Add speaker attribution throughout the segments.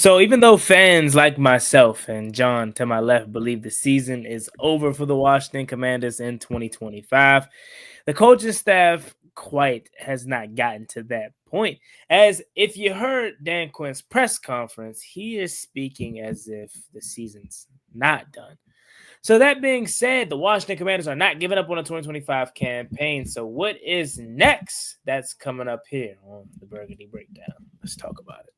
Speaker 1: So even though fans like myself and John to my left believe the season is over for the Washington Commanders in 2025, the coaching staff quite has not gotten to that point. As if you heard Dan Quinn's press conference, he is speaking as if the season's not done. So that being said, the Washington Commanders are not giving up on the 2025 campaign. So what is next? That's coming up here on the Burgundy Breakdown. Let's talk about it.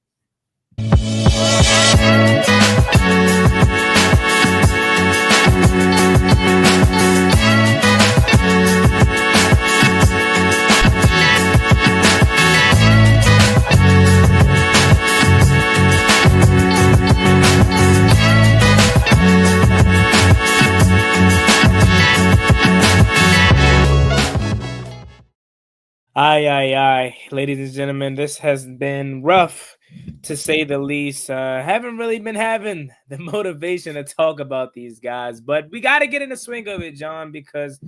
Speaker 1: Aye. Ladies and gentlemen, this has been rough, to say the least. Haven't really been having the motivation to talk about these guys, but we got to get in the swing of it, John, because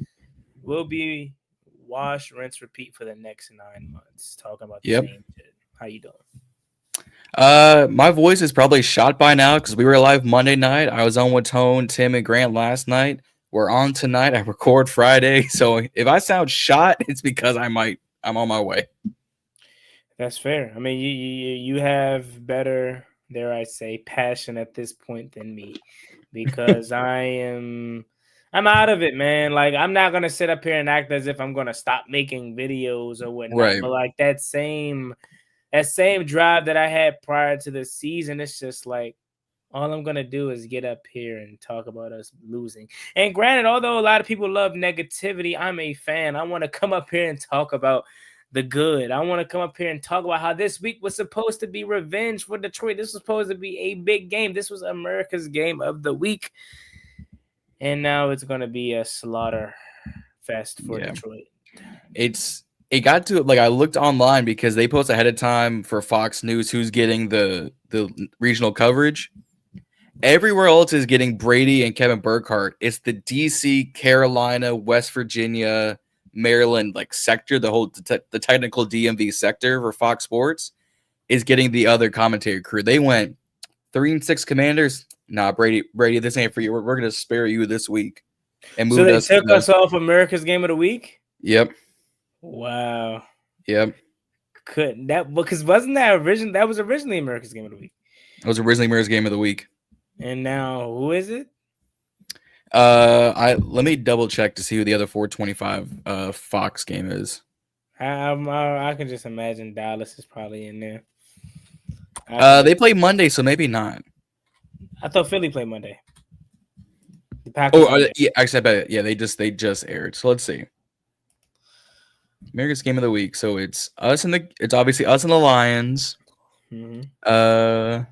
Speaker 1: we'll be wash, rinse, repeat for the next 9 months talking about the same shit. How you doing?
Speaker 2: My voice is probably shot by now because we were live Monday night. I was on with Tone, Tim, and Grant last night. We're on tonight. I record Friday. So if I sound shot, it's because I'm on my way.
Speaker 1: That's fair. I mean, you have better, dare I say, passion at this point than me, because I'm out of it, man. Like, I'm not gonna sit up here and act as if I'm gonna stop making videos or whatnot.
Speaker 2: Right.
Speaker 1: But like that same drive that I had prior to the season, it's just like all I'm gonna do is get up here and talk about us losing. And granted, although a lot of people love negativity, I'm a fan. I want to come up here and talk about the good. I want to come up here and talk about how this week was supposed to be revenge for Detroit. This was supposed to be a big game. This was America's game of the week. And now it's going to be a slaughter fest for Detroit.
Speaker 2: It got to, like, I looked online because they post ahead of time for Fox News who's getting the regional coverage. Everywhere else is getting Brady and Kevin Burkhardt. It's the DC, Carolina, West Virginia, Maryland sector, the technical DMV sector for Fox Sports is getting the other commentary crew. They went 3-6 Commanders. Nah, Brady, this ain't for you. We're gonna spare you this week.
Speaker 1: And so they took us off America's Game of the Week.
Speaker 2: Yep.
Speaker 1: Wow.
Speaker 2: Yep.
Speaker 1: Couldn't that, because wasn't that that was originally America's Game of the Week?
Speaker 2: It was originally America's Game of the Week.
Speaker 1: And now who is it?
Speaker 2: Let me double check to see who the other 425 Fox game is.
Speaker 1: I can just imagine Dallas is probably in there.
Speaker 2: They play Monday, so maybe not.
Speaker 1: I thought Philly played Monday.
Speaker 2: Yeah, actually, I bet. Yeah, they just aired. So let's see. America's Game of the Week. So it's obviously us and the Lions.
Speaker 1: Mm-hmm.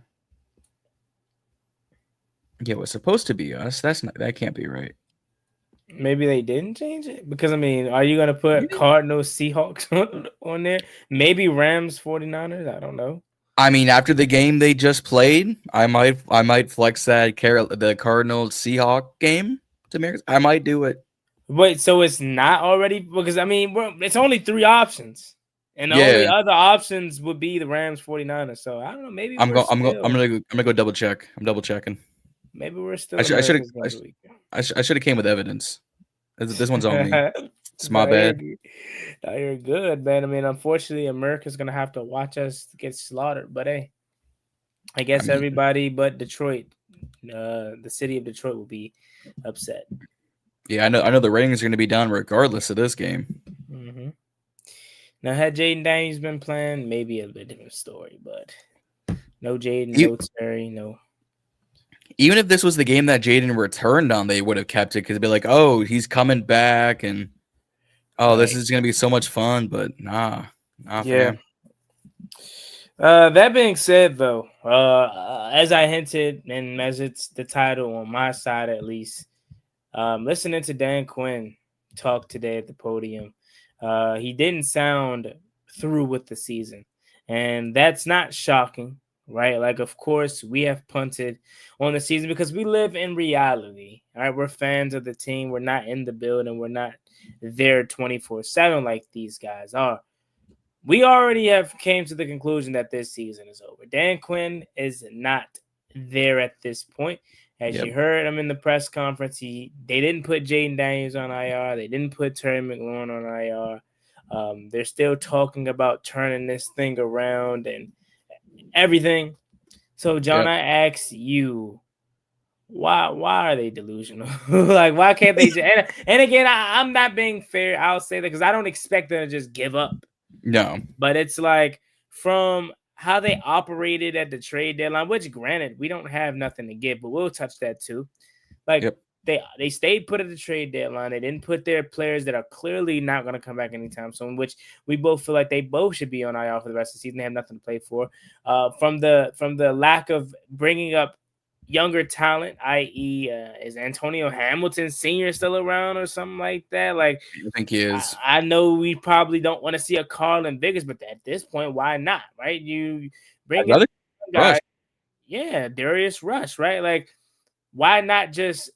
Speaker 2: Yeah, it was supposed to be us. That can't be right.
Speaker 1: Maybe they didn't change it, because I mean, are you gonna put Cardinals, Seahawks on there? Maybe Rams, 49ers. I don't know.
Speaker 2: I mean, after the game they just played, I might flex that the Cardinals Seahawks game to America. I might do it.
Speaker 1: Wait, so it's not already, because I mean, it's only 3 options, and the only other options would be the Rams, 49ers. So I don't know. Maybe
Speaker 2: I'm gonna go double check. I'm double checking.
Speaker 1: Maybe we're still.
Speaker 2: I should have came with evidence. This one's on me. It's my bad.
Speaker 1: You're good, man. I mean, unfortunately, America's gonna have to watch us get slaughtered. But hey, I guess everybody but Detroit, the city of Detroit, will be upset.
Speaker 2: Yeah, I know the ratings are gonna be down regardless of this game.
Speaker 1: Mm-hmm. Now, had Jaden Daniels been playing, maybe a bit different story. But no Jaden, no Terry, no.
Speaker 2: Even if this was the game that Jaden returned on, they would have kept it because it'd be like, oh, he's coming back, and this is gonna be so much fun. But nah.
Speaker 1: Yeah. That being said, though, as I hinted, and as it's the title on my side at least, listening to Dan Quinn talk today at the podium, he didn't sound through with the season, and that's not shocking. Right, like, of course, we have punted on the season because we live in reality. All right, we're fans of the team. We're not in the building. We're not there 24/7 like these guys are. we already have came to the conclusion that this season is over. Dan Quinn is not there at this point. As
Speaker 2: Yep.
Speaker 1: you heard him in the press conference, they didn't put Jaden Daniels on IR. They didn't put Terry McLaurin on IR. They're still talking about turning this thing around and everything. So, John,
Speaker 2: Yep.
Speaker 1: I ask you, why are they delusional? Like, why can't they just, and again, I'm not being fair. I'll say that because I don't expect them to just give up.
Speaker 2: No.
Speaker 1: But it's like from how they operated at the trade deadline, which granted, we don't have nothing to give, but we'll touch that too. Like
Speaker 2: Yep.
Speaker 1: they stayed put at the trade deadline. They didn't put their players that are clearly not going to come back anytime soon, which we both feel like they both should be on IR for the rest of the season. They have nothing to play for. From the lack of bringing up younger talent, i.e., is Antonio Hamilton Sr. still around or something like that? Like,
Speaker 2: I think he is.
Speaker 1: I know we probably don't want to see a Carlin Biggers, but at this point, why not? Right? You bring in
Speaker 2: Another
Speaker 1: guy,
Speaker 2: Rush.
Speaker 1: yeah, Darius Rush, right? Like, why not just?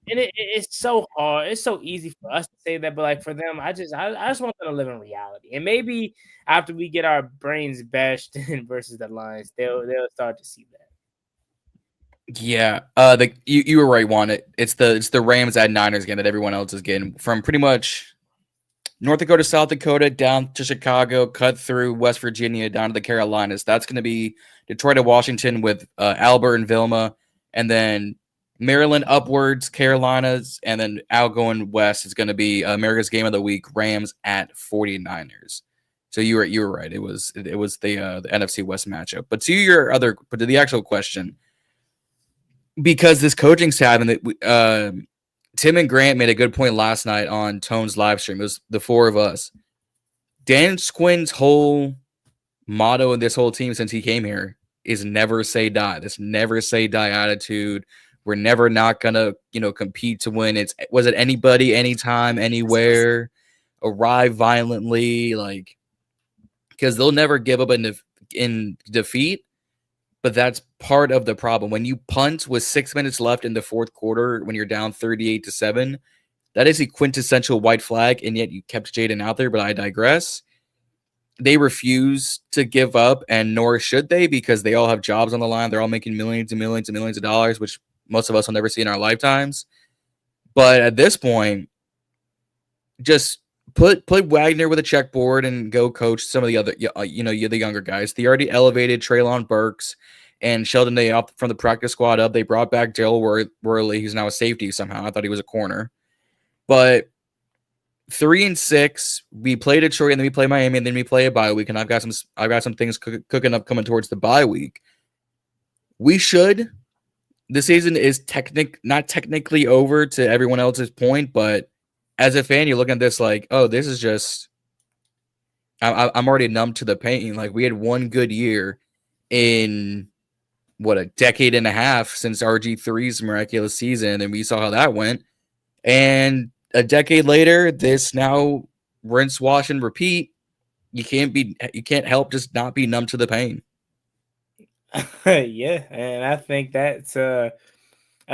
Speaker 1: And it's so hard. It's so easy for us to say that, but like for them, I just want them to live in reality. And maybe after we get our brains bashed in versus the Lions, they'll start to see that.
Speaker 2: Yeah. You were right, Juan. It's the Rams at Niners game that everyone else is getting from pretty much North Dakota, South Dakota, down to Chicago, cut through West Virginia, down to the Carolinas. That's going to be Detroit to Washington with Albert and Vilma, and then Maryland upwards, Carolinas, and then out going west is going to be America's Game of the Week, Rams at 49ers. So you were right. It was the NFC West matchup. But to the actual question, because this coaching staff and Tim and Grant made a good point last night on Tone's live stream. It was the four of us. Dan Quinn's whole motto of this whole team since he came here is never say die. This never say die attitude. We're never not gonna, compete to win. Was it anybody, anytime, anywhere, arrive violently, like, because they'll never give up in defeat. But that's part of the problem. When you punt with 6 minutes left in the fourth quarter, when you're down 38-7, that is a quintessential white flag, and yet you kept Jaden out there, but I digress. They refuse to give up, and nor should they, because they all have jobs on the line. They're all making millions and millions and millions of dollars, which most of us will never see in our lifetimes. But at this point, just put Wagner with a checkboard and go coach some of the other, the younger guys. They already elevated Treylon Burks and Sheldon Day up from the practice squad up. They brought back Gerald Worley, who's now a safety somehow. I thought he was a corner. But 3-6, we play Detroit, and then we play Miami, and then we play a bye week. And I've got some things cooking up coming towards the bye week. We should. The season is not technically over to everyone else's point, but as a fan, you're looking at this like, oh, this is just. I'm already numb to the pain. Like, we had one good year in a decade and a half since RG3's miraculous season, and we saw how that went. And a decade later, this now rinse, wash, and repeat. You can't help just not be numb to the pain.
Speaker 1: Yeah, and I think that's a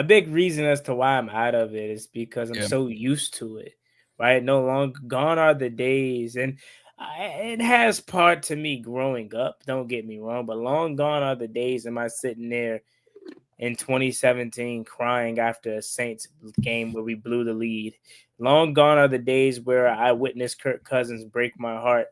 Speaker 1: big reason as to why I'm out of it is because I'm so used to it, right? No longer gone are the days, and it has part to me growing up. Don't get me wrong, but long gone are the days. Am I sitting there in 2017 crying after a Saints game where we blew the lead? Long gone are the days where I witnessed Kirk Cousins break my heart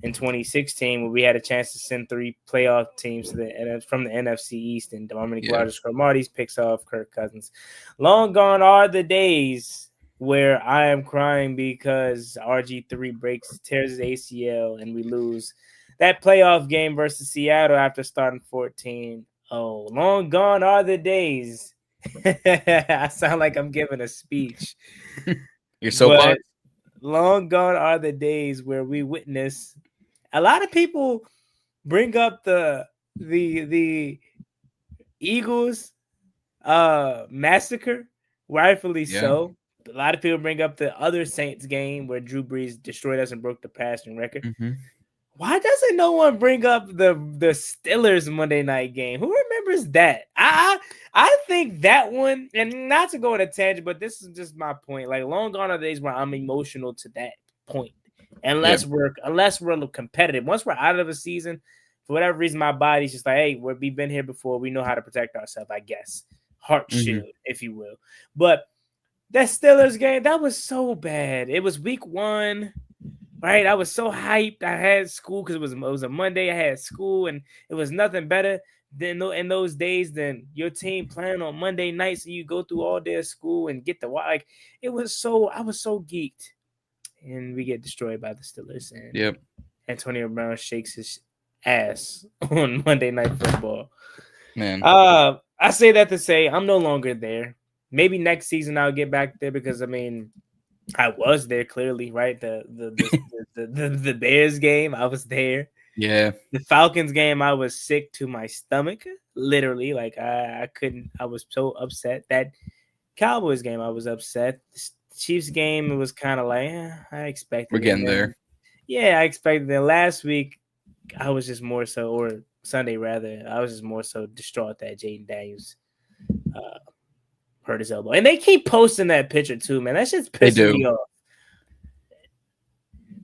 Speaker 1: in 2016 where we had a chance to send 3 playoff teams from the NFC East, and Dominic Rodgers-Cromartie's picks off Kirk Cousins. Long gone are the days where I am crying because RG3 tears his ACL, and we lose that playoff game versus Seattle after starting 14. Oh, long gone are the days. I sound like I'm giving a speech.
Speaker 2: You're so fun.
Speaker 1: Long gone are the days where we witness. A lot of people bring up the Eagles massacre, rightfully so. A lot of people bring up the other Saints game where Drew Brees destroyed us and broke the passing record.
Speaker 2: Mm-hmm.
Speaker 1: Why doesn't no one bring up the Steelers Monday night game? Who remembers that? I think that one, and not to go on a tangent, but this is just my point. Like, long gone are the days where I'm emotional to that point. unless we're competitive. Once we're out of the season, for whatever reason, my body's just like, hey, we've been here before. We know how to protect ourselves, I guess. Heart shield, if you will. But that Steelers game, that was so bad. It was week 1, right? I was so hyped. I had school because it was a Monday. I had school, and it was nothing better than in those days than your team playing on Monday nights, and you go through all day of school and get the like. It was so I was so geeked, and we get destroyed by the Steelers. And Antonio Brown shakes his ass on Monday Night Football.
Speaker 2: Man,
Speaker 1: I say that to say I'm no longer there. Maybe next season I'll get back there because I mean I was there clearly, right? The Bears game, I was there.
Speaker 2: Yeah.
Speaker 1: The Falcons game, I was sick to my stomach, literally. Like I couldn't. I was so upset. That Cowboys game, I was upset. The Chiefs game, it was kind of like I expected.
Speaker 2: We're getting there.
Speaker 1: Yeah, I expected it. Last week, I was just more so, or Sunday rather, I was just more so distraught that Jaden Daniels hurt his elbow, and they keep posting that picture too, man. That shit's pissing me off.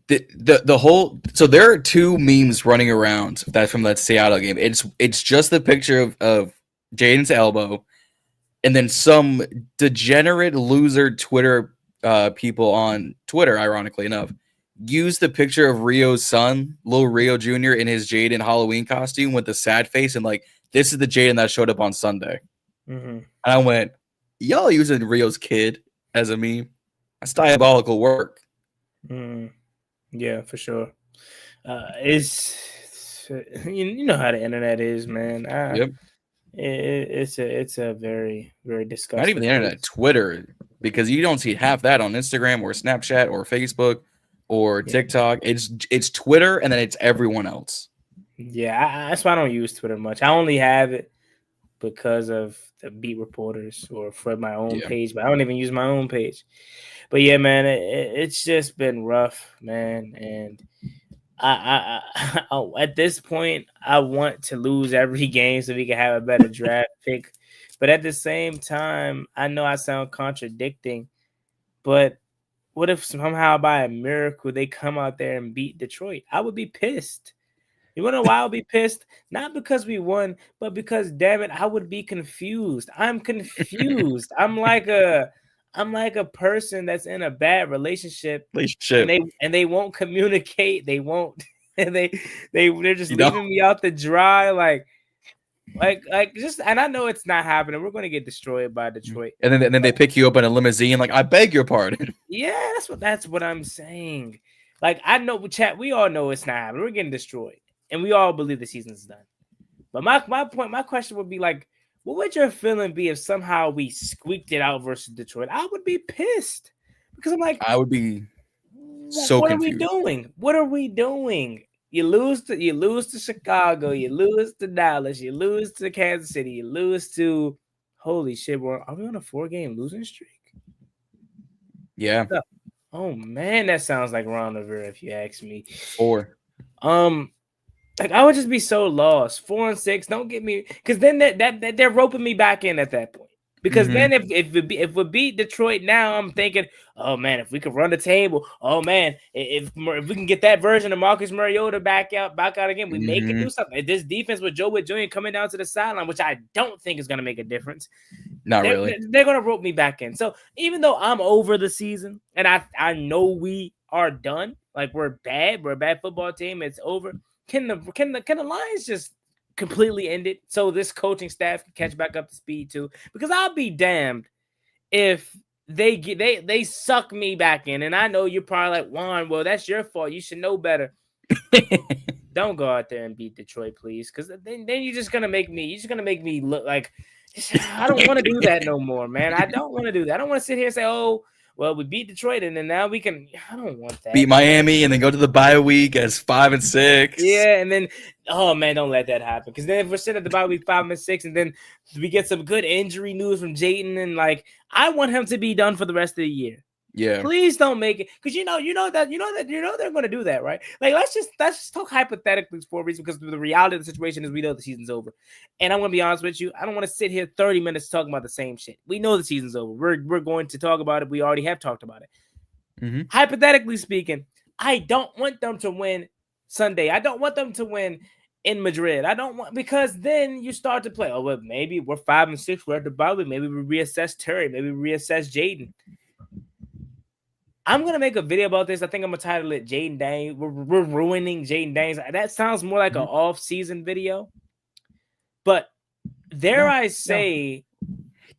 Speaker 2: The whole so there are 2 memes running around that's from that Seattle game. It's just the picture of Jaden's elbow, and then some degenerate loser Twitter people on Twitter, ironically enough, use the picture of Rio's son, Lil Rio Jr. in his Jaden Halloween costume with the sad face, and like this is the Jaden that showed up on Sunday. And I went, y'all using Rio's kid as a meme? That's diabolical work.
Speaker 1: Yeah, for sure. It's you know how the internet is, man.
Speaker 2: Yep.
Speaker 1: It's a very, very disgusting.
Speaker 2: Not even the internet, Twitter, because you don't see half that on Instagram or Snapchat or Facebook or TikTok. It's Twitter, and then it's everyone else.
Speaker 1: Yeah, that's why I don't use Twitter much. I only have it because of the beat reporters or for my own page, but I don't even use my own page. But yeah, man, it's just been rough, man. And I at this point, I want to lose every game so we can have a better draft pick. But at the same time, I know I sound contradicting, but what if somehow by a miracle they come out there and beat Detroit? I would be pissed. You want to know why I would be pissed? Not because we won, but because, damn it, I would be confused. I'm confused. I'm like a person that's in a bad relationship. And they won't communicate. They won't. They're just leaving me out to dry. Like just. And I know it's not happening. We're going to get destroyed by Detroit.
Speaker 2: And then they pick you up in a limousine. Like, I beg your pardon.
Speaker 1: Yeah, that's what I'm saying. Like, I know, chat. We all know it's not happening. We're getting destroyed, and we all believe the season's done. But my question would be like, what would your feeling be if somehow we squeaked it out versus Detroit? I would be pissed because I'm like,
Speaker 2: I would be so confused.
Speaker 1: What are we doing? You lose to Chicago, you lose to Dallas, you lose to Kansas City, you lose to holy shit. Are we on a 4-game losing streak?
Speaker 2: Yeah.
Speaker 1: Oh man, that sounds like Ron Rivera if you ask me.
Speaker 2: 4.
Speaker 1: Like I would just be so lost. 4-6. Don't get me, because then that they're roping me back in at that point. Because then if we beat Detroit now, I'm thinking, oh man, if we could run the table, oh man, if we can get that version of Marcus Mariota back out again, we may can do something. This defense with Joe Witt Jr. coming down to the sideline, which I don't think is going to make a difference.
Speaker 2: Really.
Speaker 1: They're going to rope me back in. So even though I'm over the season and I know we are done, like we're a bad football team, it's over. Can the Lions just completely end it so this coaching staff can catch back up to speed too? Because I'll be damned if they suck me back in. And I know you're probably like, Juan, well, that's your fault. You should know better. Don't go out there and beat Detroit, please. Because then you're just gonna make me look like I don't want to do that no more, man. I don't want to do that. I don't want to sit here and say, oh, well, we beat Detroit, and then now we can. I don't want that.
Speaker 2: Beat Miami, and then go to the bye week as 5-6.
Speaker 1: Yeah, and then oh man, don't let that happen. Because then if we're sitting at the bye week 5-6, and then we get some good injury news from Jayden, and like I want him to be done for the rest of the year.
Speaker 2: Yeah,
Speaker 1: please don't make it, because you know they're going to do that, right? Like let's just talk hypothetically for a reason, because the reality of the situation is we know the season's over, and I'm going to be honest with you, I don't want to sit here 30 minutes talking about the same shit. We know the season's over. We're going to talk about it. We already have talked about it. Hypothetically speaking, I don't want them to win Sunday. I don't want them to win in Madrid. I don't want, because then you start to play. Oh, well, maybe we're 5 and 6. We're at the bottom. Maybe we reassess Terry. Maybe we reassess Jaden. I'm gonna make a video about this. I think I'm gonna title it Jaden Daniels. We're ruining Jaden Daniels. That sounds more like an off-season video. But I say,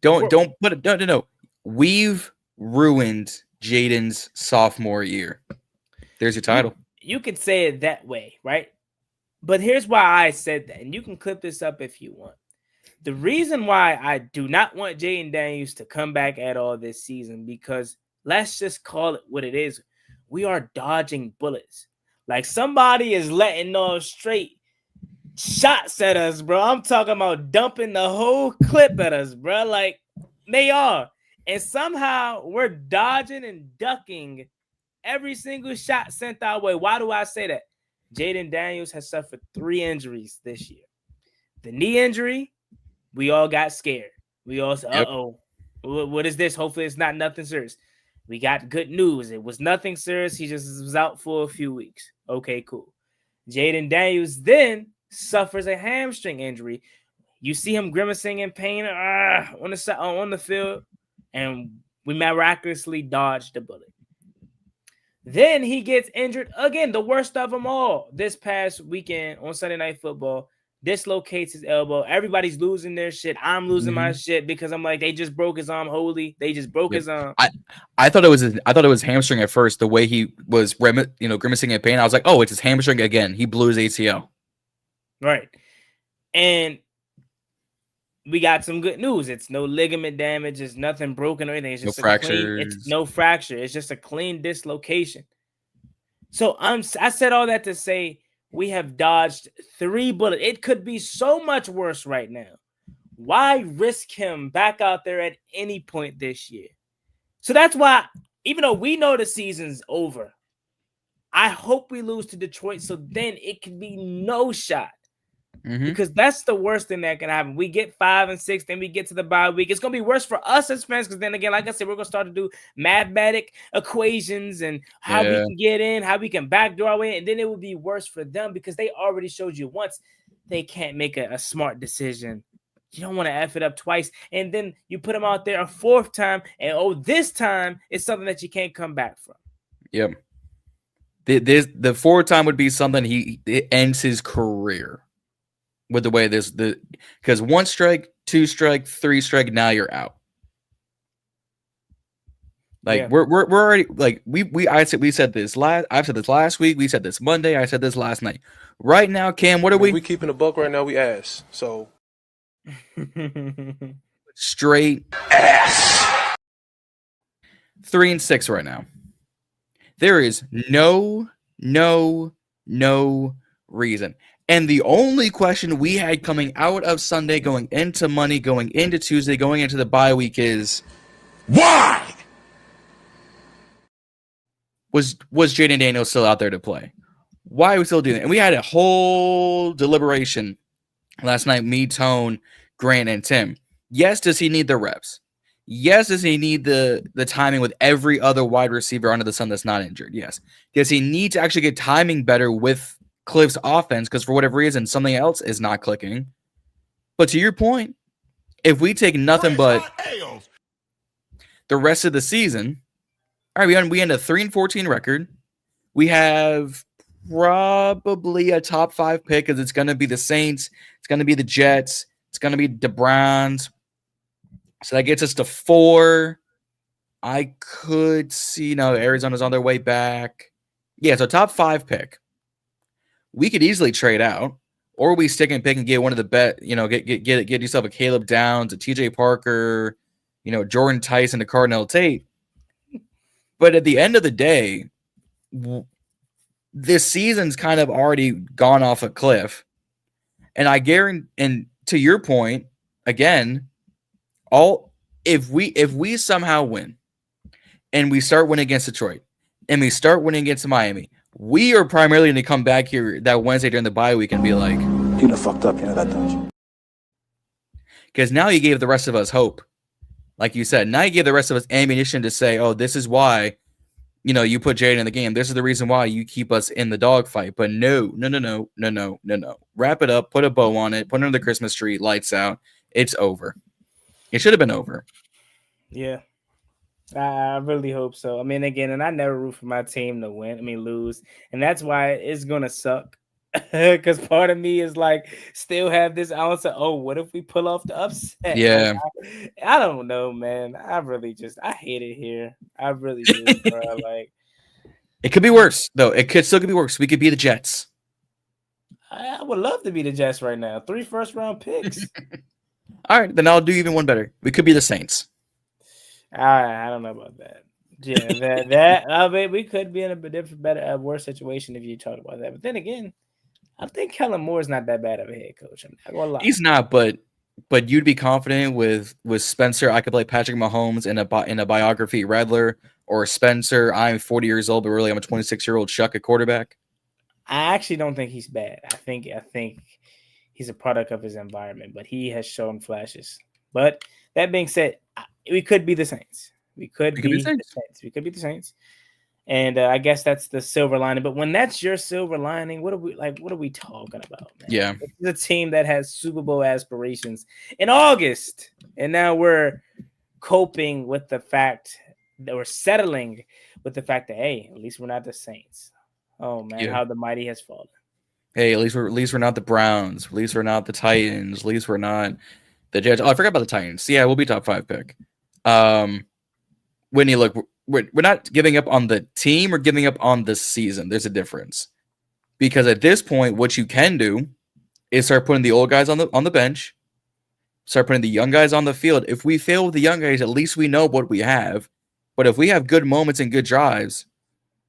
Speaker 2: don't put it. No. We've ruined Jaden's sophomore year. There's your title.
Speaker 1: You could say it that way, right? But here's why I said that, and you can clip this up if you want. The reason why I do not want Jaden Daniels to come back at all this season, because let's just call it what it is. We are dodging bullets. Like, somebody is letting off straight shots at us, bro. I'm talking about dumping the whole clip at us, bro. Like, they are. And somehow we're dodging and ducking every single shot sent our way. Why do I say that? Jaden Daniels has suffered 3 injuries this year. The knee injury, we all got scared. We all said, uh-oh, what is this? Hopefully it's not nothing serious. We got good news. It was nothing serious. He just was out for a few weeks. Okay, cool. Jaden Daniels then suffers a hamstring injury. You see him grimacing in pain on the field, and we miraculously dodged the bullet. Then he gets injured again, the worst of them all. This past weekend on Sunday Night Football, dislocates his elbow. Everybody's losing their shit. I'm losing my shit because I'm like, they just broke his arm. Holy, they just broke his arm.
Speaker 2: I thought it was hamstring at first. The way he was, grimacing in pain, I was like, oh, it's his hamstring again. He blew his ACL.
Speaker 1: Right, and we got some good news. It's no ligament damage. It's nothing broken or anything. It's just it's no fracture. It's just a clean dislocation. So I said all that to say we have dodged 3 bullets. It could be so much worse right now. Why risk him back out there at any point this year? So that's why, even though we know the season's over, I hope we lose to Detroit so then it can be no shot. Because that's the worst thing that can happen. We get 5 and 6, then we get to the bye week. It's going to be worse for us as fans because then again, like I said, we're going to start to do mathematic equations and how we can get in, how we can backdoor our way in, and then it will be worse for them because they already showed you once they can't make a smart decision. You don't want to F it up twice, and then you put them out there a 4th time, and this time it's something that you can't come back from.
Speaker 2: Yep. The 4th time would be something it ends his career. With the way because 1 strike, 2 strike, 3 strike, now you're out. Like we're already like we said this I've said this last week. We said this Monday. I said this last night. Right now, Cam, what are we?
Speaker 3: We keeping a buck right now. We ass. So
Speaker 2: straight ass. 3 and 6 right now. There is no reason. And the only question we had coming out of Sunday, going into Monday, going into Tuesday, going into the bye week is, why? Was Jaden Daniels still out there to play? Why are we still doing that? And we had a whole deliberation last night, me, Tone, Grant, and Tim. Yes, does he need the reps? Yes, does he need the timing with every other wide receiver under the sun that's not injured? Yes. Does he need to actually get timing better with Cliff's offense because for whatever reason something else is not clicking? But to your point, if we take nothing but the rest of the season, all right, we end a 3-14 record. We have probably a top 5 pick because it's going to be the Saints, it's going to be the Jets, it's going to be the Browns. So that gets us to 4. I could see Arizona's on their way back. Yeah, so top 5 pick. We could easily trade out, or we stick and pick and get one of the bet. Get yourself a Caleb Downs, a TJ Parker, Jordan Tyson, a Cardinal Tate. But at the end of the day, this season's kind of already gone off a cliff, and I guarantee. And to your point, again, if we somehow win, and we start winning against Detroit, and we start winning against Miami. We are primarily going to come back here that Wednesday during the bye week and be like,
Speaker 4: you done fucked up, that time.
Speaker 2: Because now you gave the rest of us hope. Like you said, now you gave the rest of us ammunition to say, oh, this is why you put Jaden in the game. This is the reason why you keep us in the dogfight. But no. Wrap it up. Put a bow on it. Put it under the Christmas tree. Lights out. It's over. It should have been over.
Speaker 1: Yeah. I really hope so. I mean, again, and I never root for my team to lose. And that's why it's going to suck. Because part of me is like, still have this ounce of, what if we pull off the upset?
Speaker 2: Yeah.
Speaker 1: Like, I don't know, man. I hate it here. I really do, bro. Like,
Speaker 2: it could be worse, though. It could still be worse. We could be the Jets.
Speaker 1: I would love to be the Jets right now. 3 first-round picks.
Speaker 2: All right, then I'll do even one better. We could be the Saints.
Speaker 1: I don't know about that. Yeah, I mean, we could be in a better, worse situation if you talk about that. But then again, I think Kellen Moore is not that bad of a head coach. I'm not gonna lie.
Speaker 2: He's not, but you'd be confident with Spencer. I could play Patrick Mahomes in a biography Redler, or Spencer. I'm 40 years old, but really I'm a 26-year-old Chuck at quarterback.
Speaker 1: I actually don't think he's bad. I think he's a product of his environment, but he has shown flashes. But that being said, we could be the Saints. We could be the Saints. We could be the Saints. And I guess that's the silver lining. But when that's your silver lining, what are we talking about, man?
Speaker 2: Yeah.
Speaker 1: It's a team that has Super Bowl aspirations in August. And now we're coping with the fact that we're settling with the fact that, hey, at least we're not the Saints. Oh man, how the mighty has fallen.
Speaker 2: Hey, at least we're not the Browns. At least we're not the Titans. At least we're not the Jets. Oh, I forgot about the Titans. Yeah, we'll be top 5 pick. Whitney, look, we're not giving up on the team or giving up on the season. There's a difference. Because at this point, what you can do is start putting the old guys on the bench, start putting the young guys on the field. If we fail with the young guys, at least we know what we have. But if we have good moments and good drives,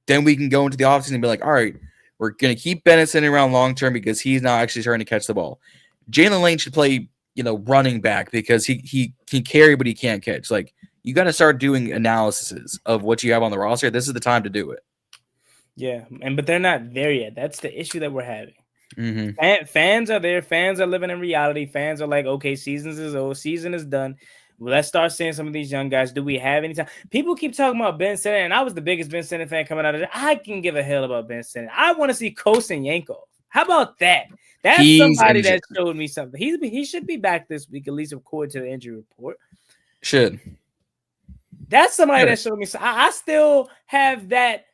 Speaker 2: then we can go into the offseason and be like, all right, we're going to keep Bennett sitting around long term because he's not actually trying to catch the ball. Jalen Lane should play, running back because he can carry, but he can't catch. Like, you got to start doing analyses of what you have on the roster. This is the time to do it.
Speaker 1: Yeah, but they're not there yet. That's the issue that we're having.
Speaker 2: Mm-hmm.
Speaker 1: Fans are there. Fans are living in reality. Fans are like, okay, season is done. Well, let's start seeing some of these young guys. Do we have any time? People keep talking about Ben Simmons, and I was the biggest Ben Simmons fan coming out of there. I can give a hell about Ben Simmons. I want to see Kosin Yankov. How about that? That's somebody that showed me something. He should be back this week, at least according to the injury report.
Speaker 2: Should.
Speaker 1: That's somebody that showed me. I still have that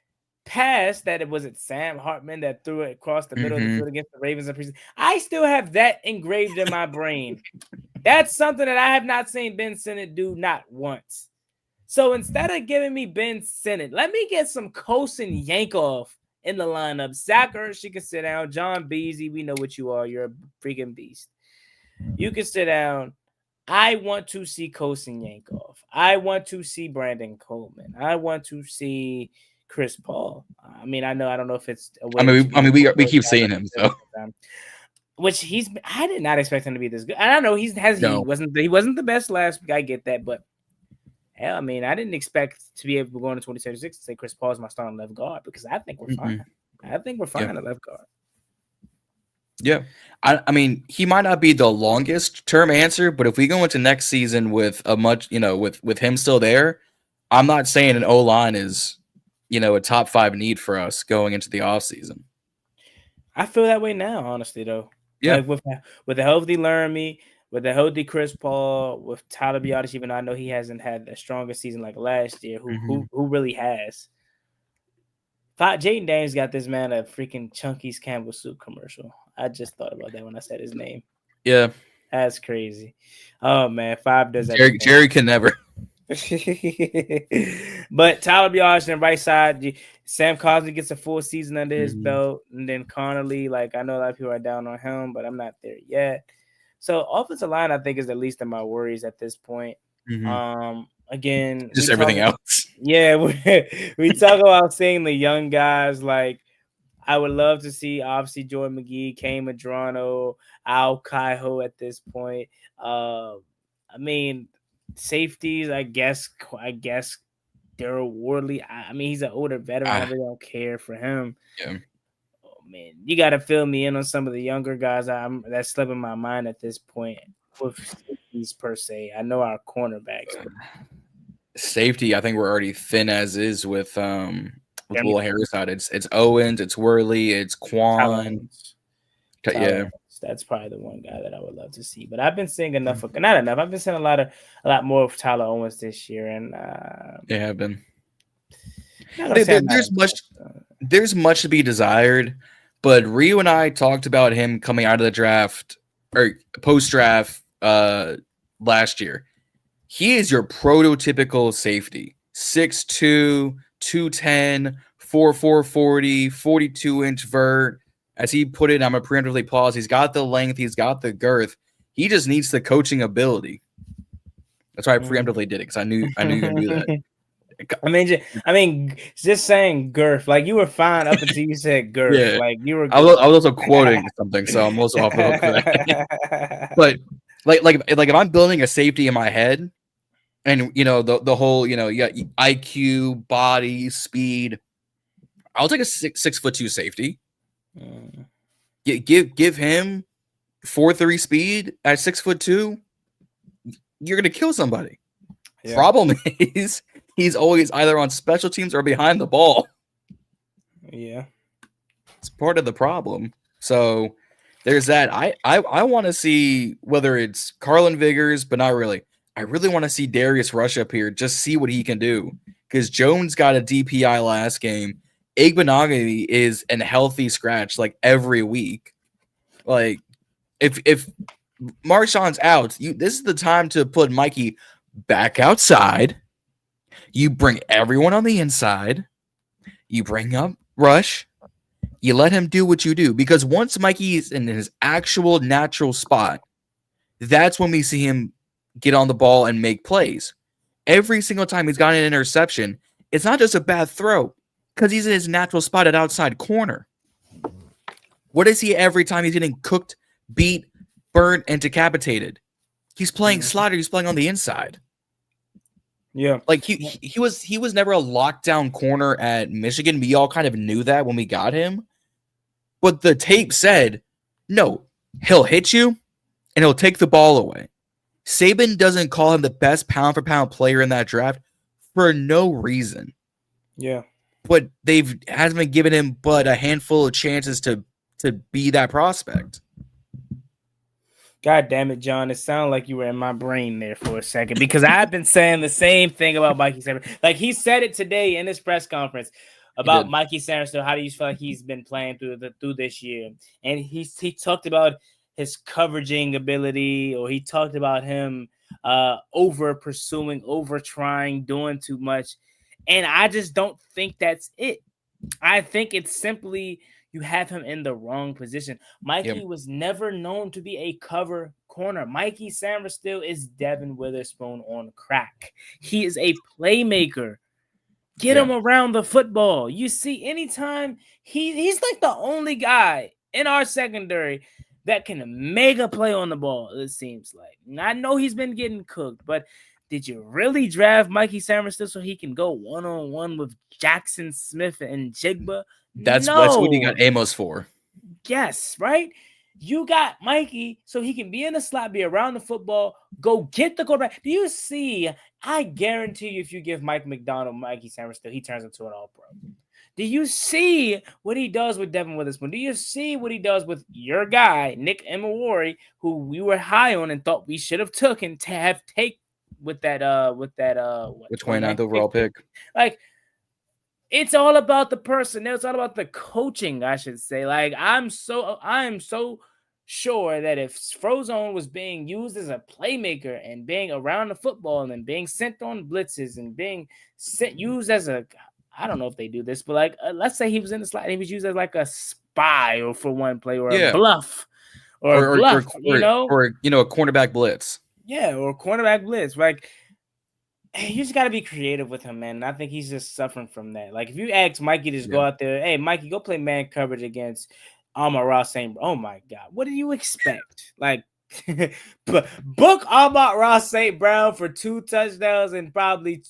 Speaker 1: pass that it wasn't Sam Hartman that threw it across the middle of the field against the Ravens. I still have that engraved in my brain. That's something that I have not seen Ben Sinnott do not once. So instead of giving me Ben Sinnott, let me get some Kosin Yankov in the lineup. Zach Ertz, you can sit down. John Beasley, we know what you are. You're a freaking beast. You can sit down. I want to see Kosin Yankov. I want to see Brandon Coleman. I want to see Chris Paul. I don't know if it's.
Speaker 2: We keep seeing him. So.
Speaker 1: Which I did not expect him to be this good. I don't know. He wasn't the best last week. I get that, but hell, I didn't expect to be able to go into 2076 and say Chris Paul is my starting left guard because I think we're fine. I think we're fine at left guard.
Speaker 2: Yeah, he might not be the longest term answer, but if we go into next season with a much, with him still there, I'm not saying an O-line is, a top 5 need for us going into the offseason.
Speaker 1: I feel that way now, honestly, though.
Speaker 2: Yeah,
Speaker 1: like with the healthy Laramie, with the healthy Chris Paul, with Tyler Biadasz, even though I know he hasn't had the strongest season like last year, who really has. Jaden Daniels got this man a freaking Chunky's Campbell soup commercial. I just thought about that when I said his name.
Speaker 2: Yeah,
Speaker 1: that's crazy. Oh man, 5 does that.
Speaker 2: Jerry can never.
Speaker 1: But Tyler Biadasz on the right side, Sam Cosmi gets a full season under his belt, and then Connolly, I know a lot of people are down on him, but I'm not there yet. So offensive line, I think, is the least of my worries at this point. Again,
Speaker 2: just everything else.
Speaker 1: Yeah, we talk about seeing the young guys. I would love to see, obviously, Jordan McGee, Kane Madrano, Al Kaiho at this point. Safeties, I guess Daryl Wardley. He's an older veteran. I really don't care for him.
Speaker 2: Yeah.
Speaker 1: Oh man, you got to fill me in on some of the younger guys. That's slipping my mind at this point with safeties per se. I know our cornerbacks.
Speaker 2: Safety, I think we're already thin as is with Will Harris out. It's Owens, it's Worley, it's Quan. Yeah.
Speaker 1: That's probably the one guy that I would love to see. But I've been seeing enough of not enough. I've been seeing a lot more of Tyler Owens this year, and
Speaker 2: they have been. There's much to be desired, but Rio and I talked about him coming out of the draft or post draft last year. He is your prototypical safety. 6'2", 210, 4'4", 40, 42-inch vert. As he put it, I'm going to preemptively pause. He's got the length. He's got the girth. He just needs the coaching ability. That's why I preemptively did it, because I knew you were going to do that.
Speaker 1: I mean, just saying girth. Like, you were fine up until you said girth.
Speaker 2: Yeah.
Speaker 1: Like, you were.
Speaker 2: I was also quoting something, so I'm also off the hook for that. But like if I'm building a safety in my head, and the whole you got IQ, body, speed, I'll take a 6'2" safety. Give him 4.3 speed at 6'2". You're gonna kill somebody. Yeah. Problem is, he's always either on special teams or behind the ball.
Speaker 1: Yeah,
Speaker 2: it's part of the problem. So there's that. I want to see whether it's Carlin Vigors, but not really. I really want to see Darius Rush up here, just see what he can do, because Jones got a DPI last game. Igbenogany is a healthy scratch like every week. Like if Marshawn's out, this is the time to put Mikey back outside. You bring everyone on the inside. You bring up Rush. You let him do what you do, because once Mikey is in his actual natural spot, that's when we see him get on the ball and make plays. Every single time he's got an interception, it's not just a bad throw, because he's in his natural spot at outside corner. What is he every time he's getting cooked, beat, burnt, and decapitated? He's playing slider. He's playing on the inside.
Speaker 1: Yeah,
Speaker 2: like he was never a lockdown corner at Michigan. We all kind of knew that when we got him, but the tape said, no, he'll hit you and he'll take the ball away. Saban doesn't call him the best pound for pound player in that draft for no reason.
Speaker 1: Yeah.
Speaker 2: But hasn't been given him but a handful of chances to be that prospect.
Speaker 1: God damn it, John. It sounded like you were in my brain there for a second, because I've been saying the same thing about Mikey Sanders. Like, he said it today in his press conference about Mikey Sanders. So how do you feel like he's been playing through this year? And he talked about his coveraging ability, or he talked about him over pursuing, over trying, doing too much. And I just don't think that's it. I think it's simply you have him in the wrong position. Mikey was never known to be a cover corner. Mikey Sanders still is Devin Witherspoon on crack. He is a playmaker. Get him around the football. You see, anytime he's like the only guy in our secondary that can make a play on the ball, it seems like. And I know he's been getting cooked, but did you really draft Mikey Sanders so he can go one-on-one with Jackson Smith and Jigba?
Speaker 2: That's what you got Amos for.
Speaker 1: Yes, right? You got Mikey so he can be in the slot, be around the football, go get the quarterback. Do you see? I guarantee you, if you give Mike McDonald Mikey Sanders still, he turns into an all-pro. Do you see what he does with Devin Witherspoon? Do you see what he does with your guy, Nick Emawari, who we were high on and thought we should have taken to have take with that
Speaker 2: 29th overall pick?
Speaker 1: Like, it's all about the personnel. It's all about the coaching, I should say. Like, I am so sure that if Frozone was being used as a playmaker and being around the football and then being sent on blitzes and being used as a, I don't know if they do this, but like, let's say he was in the slot and he was used as like a spy or for one play or a bluff or a
Speaker 2: cornerback blitz.
Speaker 1: Yeah, or cornerback blitz. Like, you just got to be creative with him, man. And I think he's just suffering from that. Like, if you ask Mikey to just go out there, hey, Mikey, go play man coverage against Amon-Ra St. Brown. Oh, my God. What do you expect? Like, book Amon-Ra St. Brown for 2 touchdowns and probably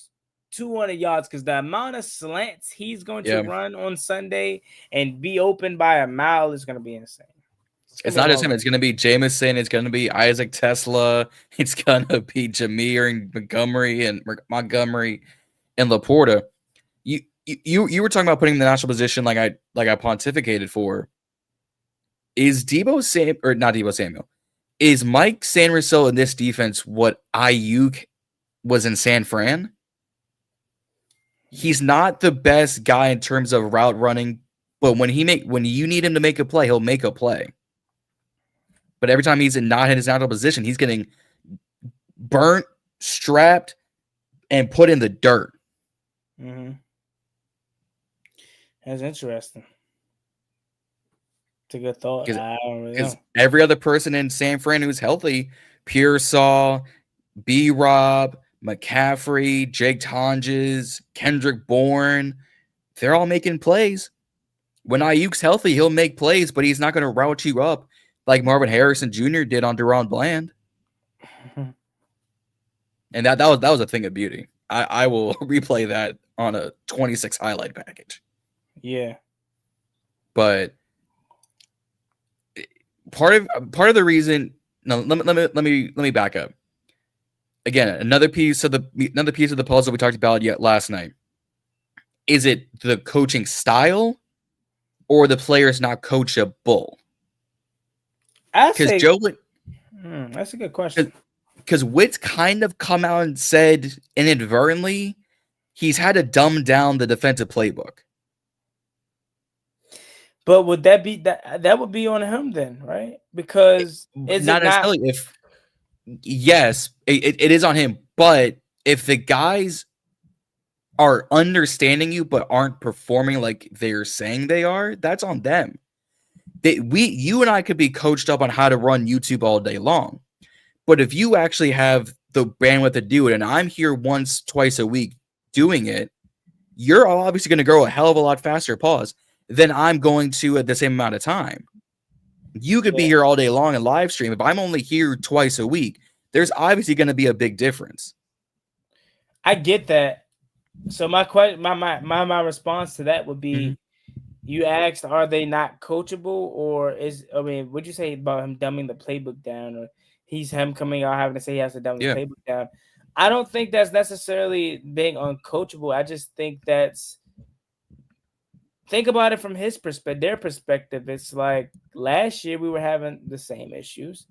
Speaker 1: 200 yards, because the amount of slants he's going to run on Sunday and be open by a mile is going to be insane.
Speaker 2: It's not just him. It's going to be Jameson. It's going to be Isaac Tesla. It's going to be Jameer and Montgomery and Laporta. You were talking about putting the national position like I pontificated for. Is Is Mike Sanderson in this defense what Ayuk was in San Fran? He's not the best guy in terms of route running, but when you need him to make a play, he'll make a play. But every time he's not in his natural position, he's getting burnt, strapped, and put in the dirt.
Speaker 1: Mm-hmm. That's interesting. It's a good thought. I don't really know.
Speaker 2: Every other person in San Fran who's healthy, Pearsall, B-Rob, McCaffrey, Jake Tonges, Kendrick Bourne, they're all making plays. When Ayuk's healthy, he'll make plays, but he's not going to route you up like Marvin Harrison Jr. did on Deron Bland. And that was a thing of beauty. I will replay that on a 26 highlight package.
Speaker 1: Yeah.
Speaker 2: But part of the reason, no, let me back up. Again, another piece of the puzzle we talked about last night. Is it the coaching style or the players not coachable?
Speaker 1: Because that's a good question.
Speaker 2: Because Witt's kind of come out and said inadvertently he's had to dumb down the defensive playbook.
Speaker 1: But would that be that would be on him then, right? Because
Speaker 2: not necessarily. Yes, it is on him. But if the guys are understanding you but aren't performing like they're saying they are, that's on them. You and I could be coached up on how to run YouTube all day long. But if you actually have the bandwidth to do it, and I'm here once, twice a week doing it, you're obviously going to grow a hell of a lot faster, than I'm going to at the same amount of time. You could be here all day long and live stream. If I'm only here twice a week, there's obviously going to be a big difference.
Speaker 1: I get that. So my response to that would be, you asked, are they not coachable, or what'd you say about him dumbing the playbook down, or him coming out having to say he has to dumb the playbook down? I don't think that's necessarily being uncoachable. I just think think about it from his perspective, their perspective. It's like last year we were having the same issues,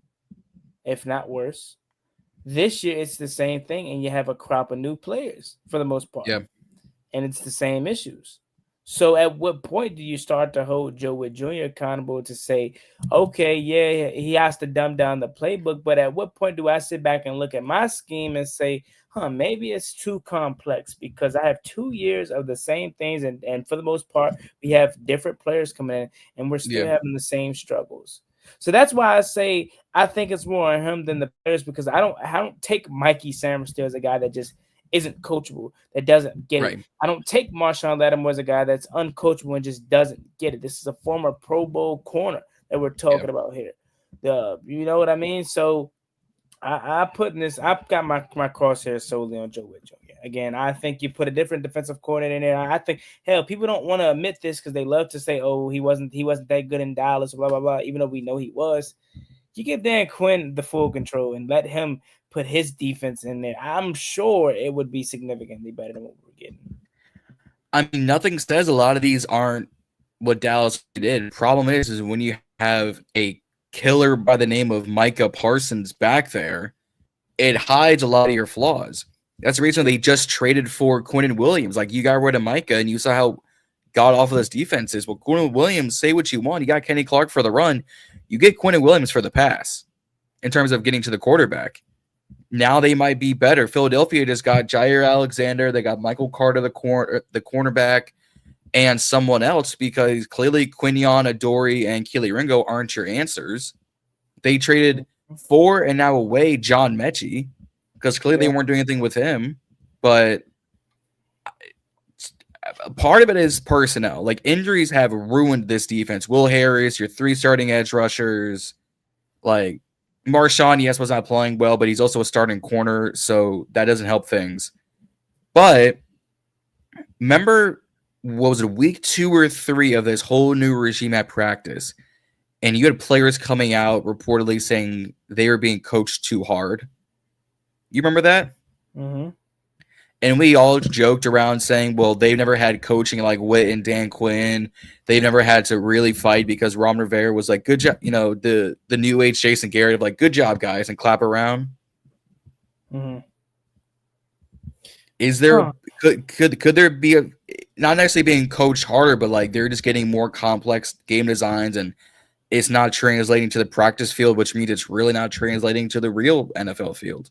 Speaker 1: if not worse. This year it's the same thing, and you have a crop of new players for the most part.
Speaker 2: Yeah.
Speaker 1: And it's the same issues. So at what point do you start to hold Joe Witt Jr. accountable to say, okay, yeah, he has to dumb down the playbook, but at what point do I sit back and look at my scheme and say, maybe it's too complex because I have 2 years of the same things, and for the most part, we have different players coming in, and we're still having the same struggles. So that's why I say I think it's more on him than the players, because I don't take Mikey Sammerstill as a guy that just isn't coachable, that doesn't get it. I don't take Marshawn Lattimore as a guy that's uncoachable and just doesn't get it. This is a former Pro Bowl corner that we're talking about here. You know what I mean? So I've got my crosshair solely on Joe Witt Jr. Again, I think you put a different defensive coordinator in there. I think, hell, people don't want to admit this because they love to say, oh, he wasn't that good in Dallas, blah, blah, blah, even though we know he was. You give Dan Quinn the full control and let him put his defense in there, I'm sure it would be significantly better than what we're getting.
Speaker 2: I mean, nothing says a lot of these aren't what Dallas did. Problem is when you have a killer by the name of Micah Parsons back there, it hides a lot of your flaws. That's the reason they just traded for Quinnen Williams. Like, you got rid of Micah, and you saw how god-awful this defense is. Well, Quinnen Williams, say what you want. You got Kenny Clark for the run. You get Quinnen Williams for the pass in terms of getting to the quarterback. Now they might be better. Philadelphia just got Jair Alexander. They got Michael Carter, the cornerback, and someone else, because clearly Quinyon, Adoree, and Keely Ringo aren't your answers. They traded for and now away John Mechie because clearly they weren't doing anything with him. But part of it is personnel. Like, injuries have ruined this defense. Will Harris, your 3 starting edge rushers, like Marshawn, yes, was not playing well, but he's also a starting corner, so that doesn't help things. But remember, what was it, week 2 or 3 of this whole new regime at practice, and you had players coming out reportedly saying they were being coached too hard. You remember that?
Speaker 1: Mm-hmm.
Speaker 2: And we all joked around saying, well, they've never had coaching like Witt and Dan Quinn. They've never had to really fight because Ron Rivera was like, good job. You know, the new age Jason Garrett of like, good job, guys, and clap around.
Speaker 1: Mm-hmm.
Speaker 2: Is there could there be a not necessarily being coached harder, but like they're just getting more complex game designs and it's not translating to the practice field, which means it's really not translating to the real NFL field.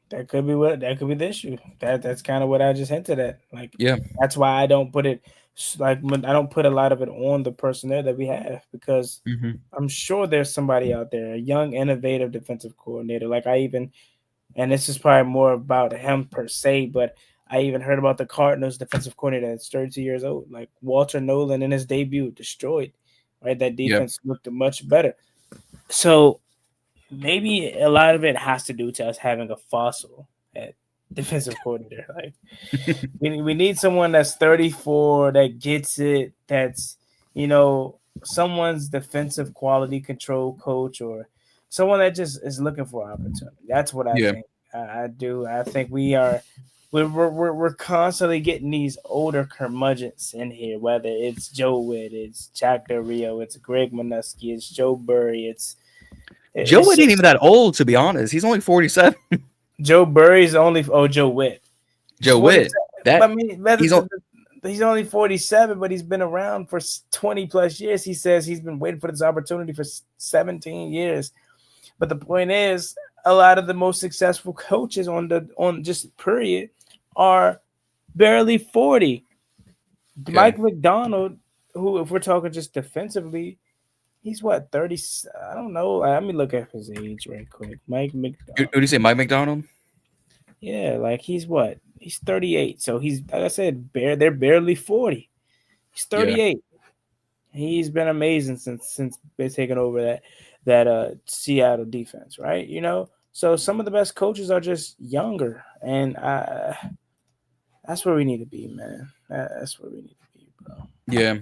Speaker 1: That could be the issue. That's kind of what I just hinted at. Like,
Speaker 2: yeah,
Speaker 1: that's why I don't put it like I don't put a lot of it on the personnel that we have because I'm sure there's somebody out there, a young, innovative defensive coordinator. Like and this is probably more about him per se, but I even heard about the Cardinals defensive coordinator that's 32 years old. Like Walter Nolan in his debut destroyed, right? That defense looked much better. So maybe a lot of it has to do to us having a fossil at defensive coordinator. Like we need someone that's 34 that gets it. That's someone's defensive quality control coach or someone that just is looking for opportunity. That's what I think. I do. I think we're constantly getting these older curmudgeons in here. Whether it's Joe Witt, it's Jack Del Rio, it's Greg Minuski, it's Joe Burry,
Speaker 2: Joe Witt ain't even that old, to be honest. He's only 47.
Speaker 1: Joe Burry's only Joe Witt.
Speaker 2: Joe Witt.
Speaker 1: He's only 47, but he's been around for 20 plus years. He says he's been waiting for this opportunity for 17 years. But the point is, a lot of the most successful coaches on just period are barely 40. Okay. Mike McDonald, who, if we're talking just defensively, he's what, 30? I don't know. Let me look at his age right quick. Mike McDonald.
Speaker 2: Who do you say, Mike McDonald?
Speaker 1: Yeah, like he's what? He's 38. So he's, like I said, they're barely 40. He's 38. Yeah. He's been amazing since they've taken over that Seattle defense, right? So some of the best coaches are just younger, and that's where we need to be, man. That's where we need to be, bro.
Speaker 2: Yeah,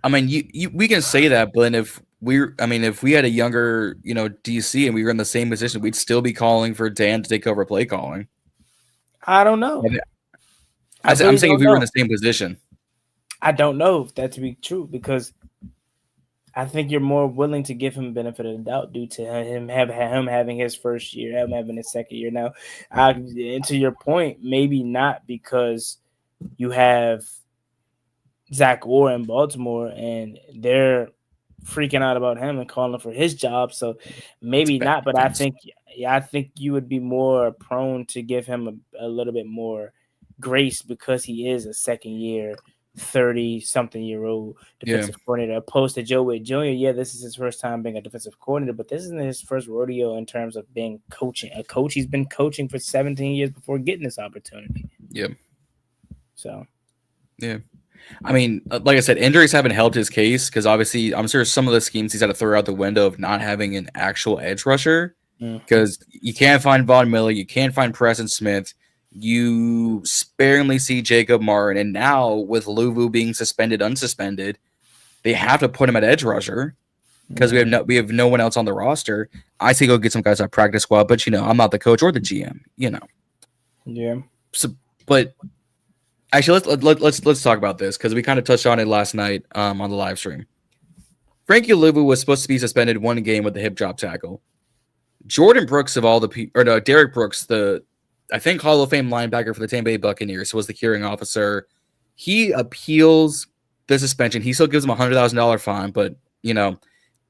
Speaker 2: I mean, we can say that, but if we had a younger, DC and we were in the same position, we'd still be calling for Dan to take over play calling.
Speaker 1: I don't know.
Speaker 2: I'm saying if we were in the same position.
Speaker 1: I don't know if that to be true because I think you're more willing to give him benefit of the doubt due to him having his first year, him having his second year. Now, and to your point, maybe not because you have Zach Orr in Baltimore and they're freaking out about him and calling for his job. So maybe not, but I think you would be more prone to give him a little bit more grace because he is a second year 30-something-year-old defensive coordinator, opposed to Joe Witt Jr. Yeah, this is his first time being a defensive coordinator, but this isn't his first rodeo in terms of being coaching. A coach, he's been coaching for 17 years before getting this opportunity.
Speaker 2: Yeah.
Speaker 1: So.
Speaker 2: Yeah. I mean, like I said, injuries haven't helped his case because obviously I'm sure some of the schemes he's had to throw out the window of not having an actual edge rusher because you can't find Von Miller, you can't find Preston Smith. You sparingly see Jacob Martin, and now with Luvu being unsuspended, they have to put him at edge rusher because we have no one else on the roster. I say go get some guys on practice squad, but I'm not the coach or the GM.
Speaker 1: Yeah.
Speaker 2: So, but actually, let's talk about this because we kind of touched on it last night on the live stream. Frankie Luvu was supposed to be suspended one game with the hip drop tackle. Jordan Brooks Derek Brooks, I think Hall of Fame linebacker for the Tampa Bay Buccaneers, was the hearing officer. He appeals the suspension. He still gives him a $100,000 fine, but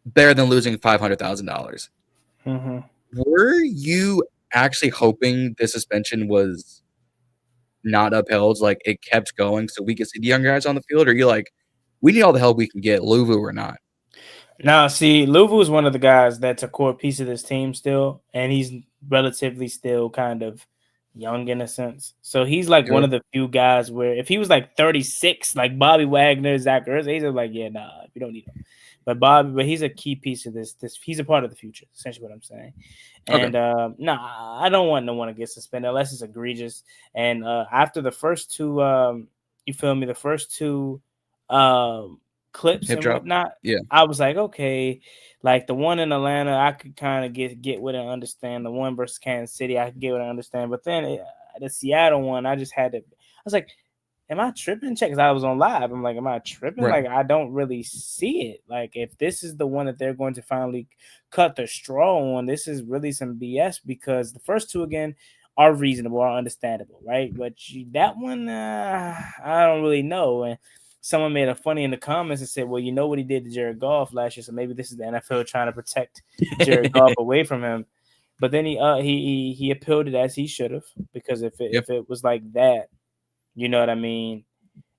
Speaker 2: better than losing $500,000. Were you actually hoping the suspension was not upheld, like it kept going, so we could see the young guys on the field? Or are you like, we need all the help we can get, Luvu or not?
Speaker 1: No, see, Luvu is one of the guys that's a core piece of this team still, and he's relatively still kind of young in a sense. So he's like one of the few guys where if he was like 36, like Bobby Wagner, Zach Ertz, he's like, yeah, nah, we don't need him. But he's a key piece of this. He's a part of the future, essentially what I'm saying. And I don't want no one to get suspended unless it's egregious. And after the first two, the first two clips
Speaker 2: Hip
Speaker 1: and
Speaker 2: drop.
Speaker 1: whatnot,
Speaker 2: Yeah.
Speaker 1: I was like, okay, like the one in Atlanta, I could kind of get with it and understand. The one versus Kansas City, I could get with it and understand. But then the Seattle one, I just had to. I was like, am I tripping? Check, because I was on live. I'm like, am I tripping?
Speaker 2: Right.
Speaker 1: Like, I don't really see it. Like, if this is the one that they're going to finally cut the straw on, this is really some BS, because the first two, again, are reasonable, are understandable, right? But that one, I don't really know. And someone made a funny in the comments and said, well, you know what he did to Jared Goff last year, so maybe this is the NFL trying to protect Jared Goff away from him. But then he appealed it, as he should have, because if it was like that, you know what I mean?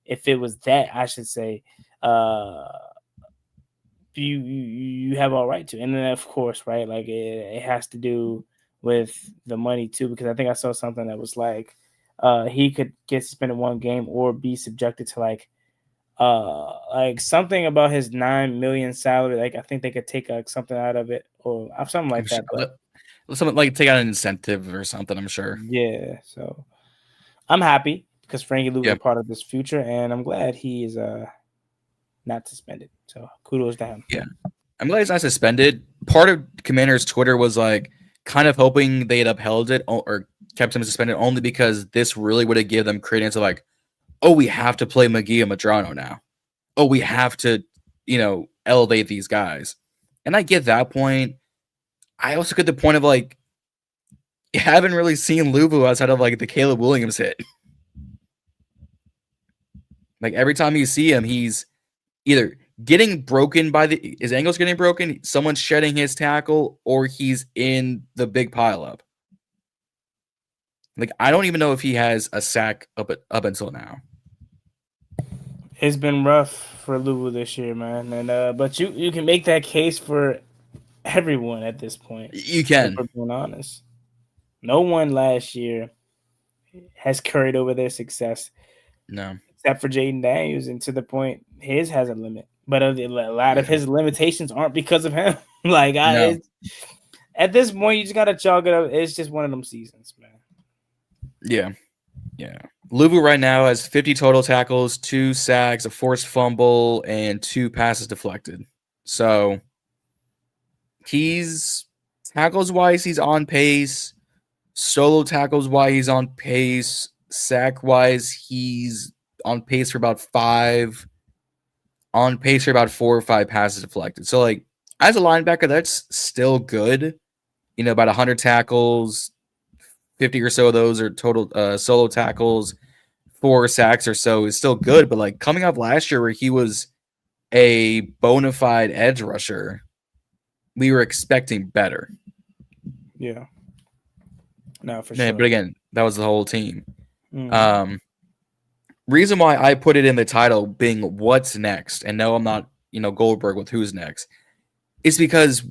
Speaker 1: If it was that, I should say, you have all right to. And then, of course, right, like it has to do with the money too, because I think I saw something that was like he could get suspended one game or be subjected to like something about his $9 million salary. Like I think they could take something out of it or something like that. But
Speaker 2: something like take out an incentive or something, I'm sure.
Speaker 1: Yeah, so I'm happy because Frankie Lou is a part of this future, and I'm glad he is not suspended. So kudos to him.
Speaker 2: Yeah, I'm glad he's not suspended. Part of Commander's Twitter was like kind of hoping they had upheld it or kept him suspended only because this really would have given them credence of like, oh, we have to play McGee and Madrano now. Oh, we have to, elevate these guys. And I get that point. I also get the point of like, you haven't really seen Luvu outside of like the Caleb Williams hit. Like every time you see him, he's either getting broken his ankle's getting broken, someone's shedding his tackle, or he's in the big pileup. Like I don't even know if he has a sack up until now.
Speaker 1: It's been rough for Luvu this year, man. And but you can make that case for everyone at this point.
Speaker 2: You can.
Speaker 1: If we're being honest. No one last year has carried over their success.
Speaker 2: No.
Speaker 1: Except for Jaden Daniels, and to the point, his has a limit. But a lot of his limitations aren't because of him. Like at this point, you just gotta chalk it up. It's just one of them seasons, man.
Speaker 2: Yeah. Luvu right now has 50 total tackles, 2 sacks, a forced fumble, and 2 passes deflected. So he's tackles wise, he's on pace. Solo tackles wise, he's on pace. Sack wise, he's on pace for about 5. On pace for about 4 or 5 passes deflected. So like as a linebacker, that's still good. About 100 tackles, 50 or so of those are total solo tackles, 4 sacks or so is still good. But like coming up last year where he was a bona fide edge rusher, we were expecting better.
Speaker 1: Yeah. No, for sure.
Speaker 2: But again, that was the whole team. Reason why I put it in the title being what's next, and no, I'm not, Goldberg with who's next, is because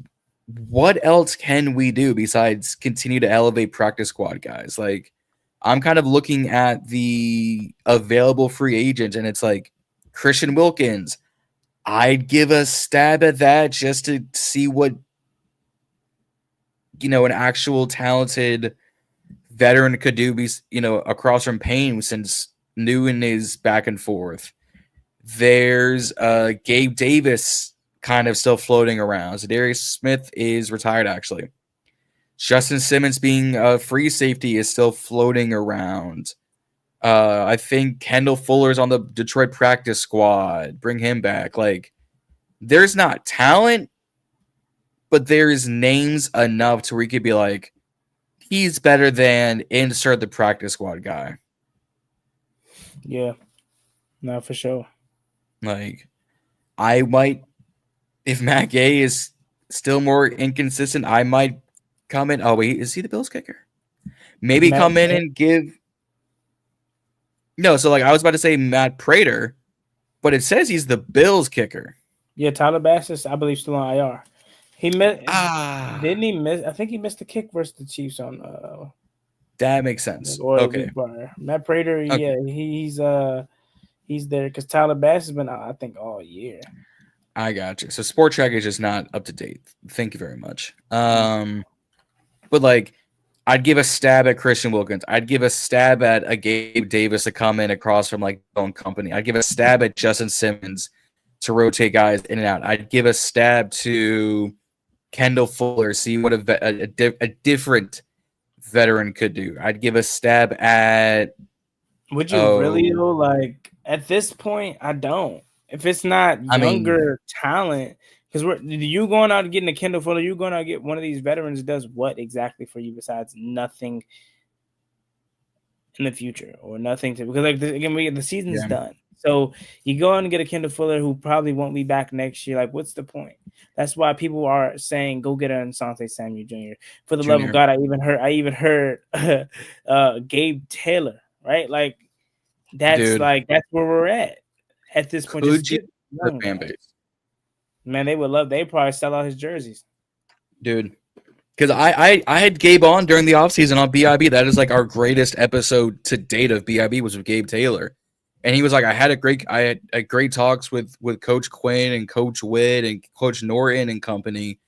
Speaker 2: what else can we do besides continue to elevate practice squad guys? Like, I'm kind of looking at the available free agents, and it's like Christian Wilkins. I'd give a stab at that just to see what, an actual talented veteran could do, across from Payne, since Newton is back and forth. There's Gabe Davis kind of still floating around. Zadarius Smith is retired, actually. Justin Simmons being a free safety is still floating around. I think Kendall Fuller's on the Detroit practice squad. Bring him back. Like, there's not talent, but there's names enough to where you could be like, he's better than insert the practice squad guy.
Speaker 1: Yeah. No, for sure.
Speaker 2: Like, I might, if Matt Gay is still more inconsistent, I might come in. Oh, wait, is he the Bills kicker? Maybe Matt come in Gay? And give. No, so like I was about to say Matt Prater, but it says he's the Bills kicker.
Speaker 1: Yeah, Tyler Bass, I believe, still on IR. He missed. Didn't he miss? I think he missed the kick versus the Chiefs on.
Speaker 2: That makes sense.
Speaker 1: Okay. Matt Prater, okay. Yeah, he's there because Tyler Bass has been out, I think, all year.
Speaker 2: I got you. So Sport Track is just not up to date. Thank you very much. But like, I'd give a stab at Christian Wilkins. I'd give a stab at a Gabe Davis to come in across from like own company. I'd give a stab at Justin Simmons to rotate guys in and out. I'd give a stab to Kendall Fuller, see what a different veteran could do. I'd give a stab at.
Speaker 1: Would you really though? Like at this point, I don't. If it's not younger talent, because you going out and getting a Kendall Fuller, you going out and get one of these veterans that does what exactly for you besides nothing in the future or nothing to, because like again, the season's done. So you go on and get a Kendall Fuller who probably won't be back next year. Like, what's the point? That's why people are saying go get an Asante Samuel Jr. For the love of God, I even heard Gabe Taylor, right? Like that's that's where we're at this point.
Speaker 2: Could you the fan base?
Speaker 1: Man, they would love. They probably sell out his jerseys,
Speaker 2: dude. Because I had Gabe on during the offseason on BIB. That is like our greatest episode to date of BIB was with Gabe Taylor. And he was like, I had great talks with Coach Quinn and Coach Witt and Coach Norton and company.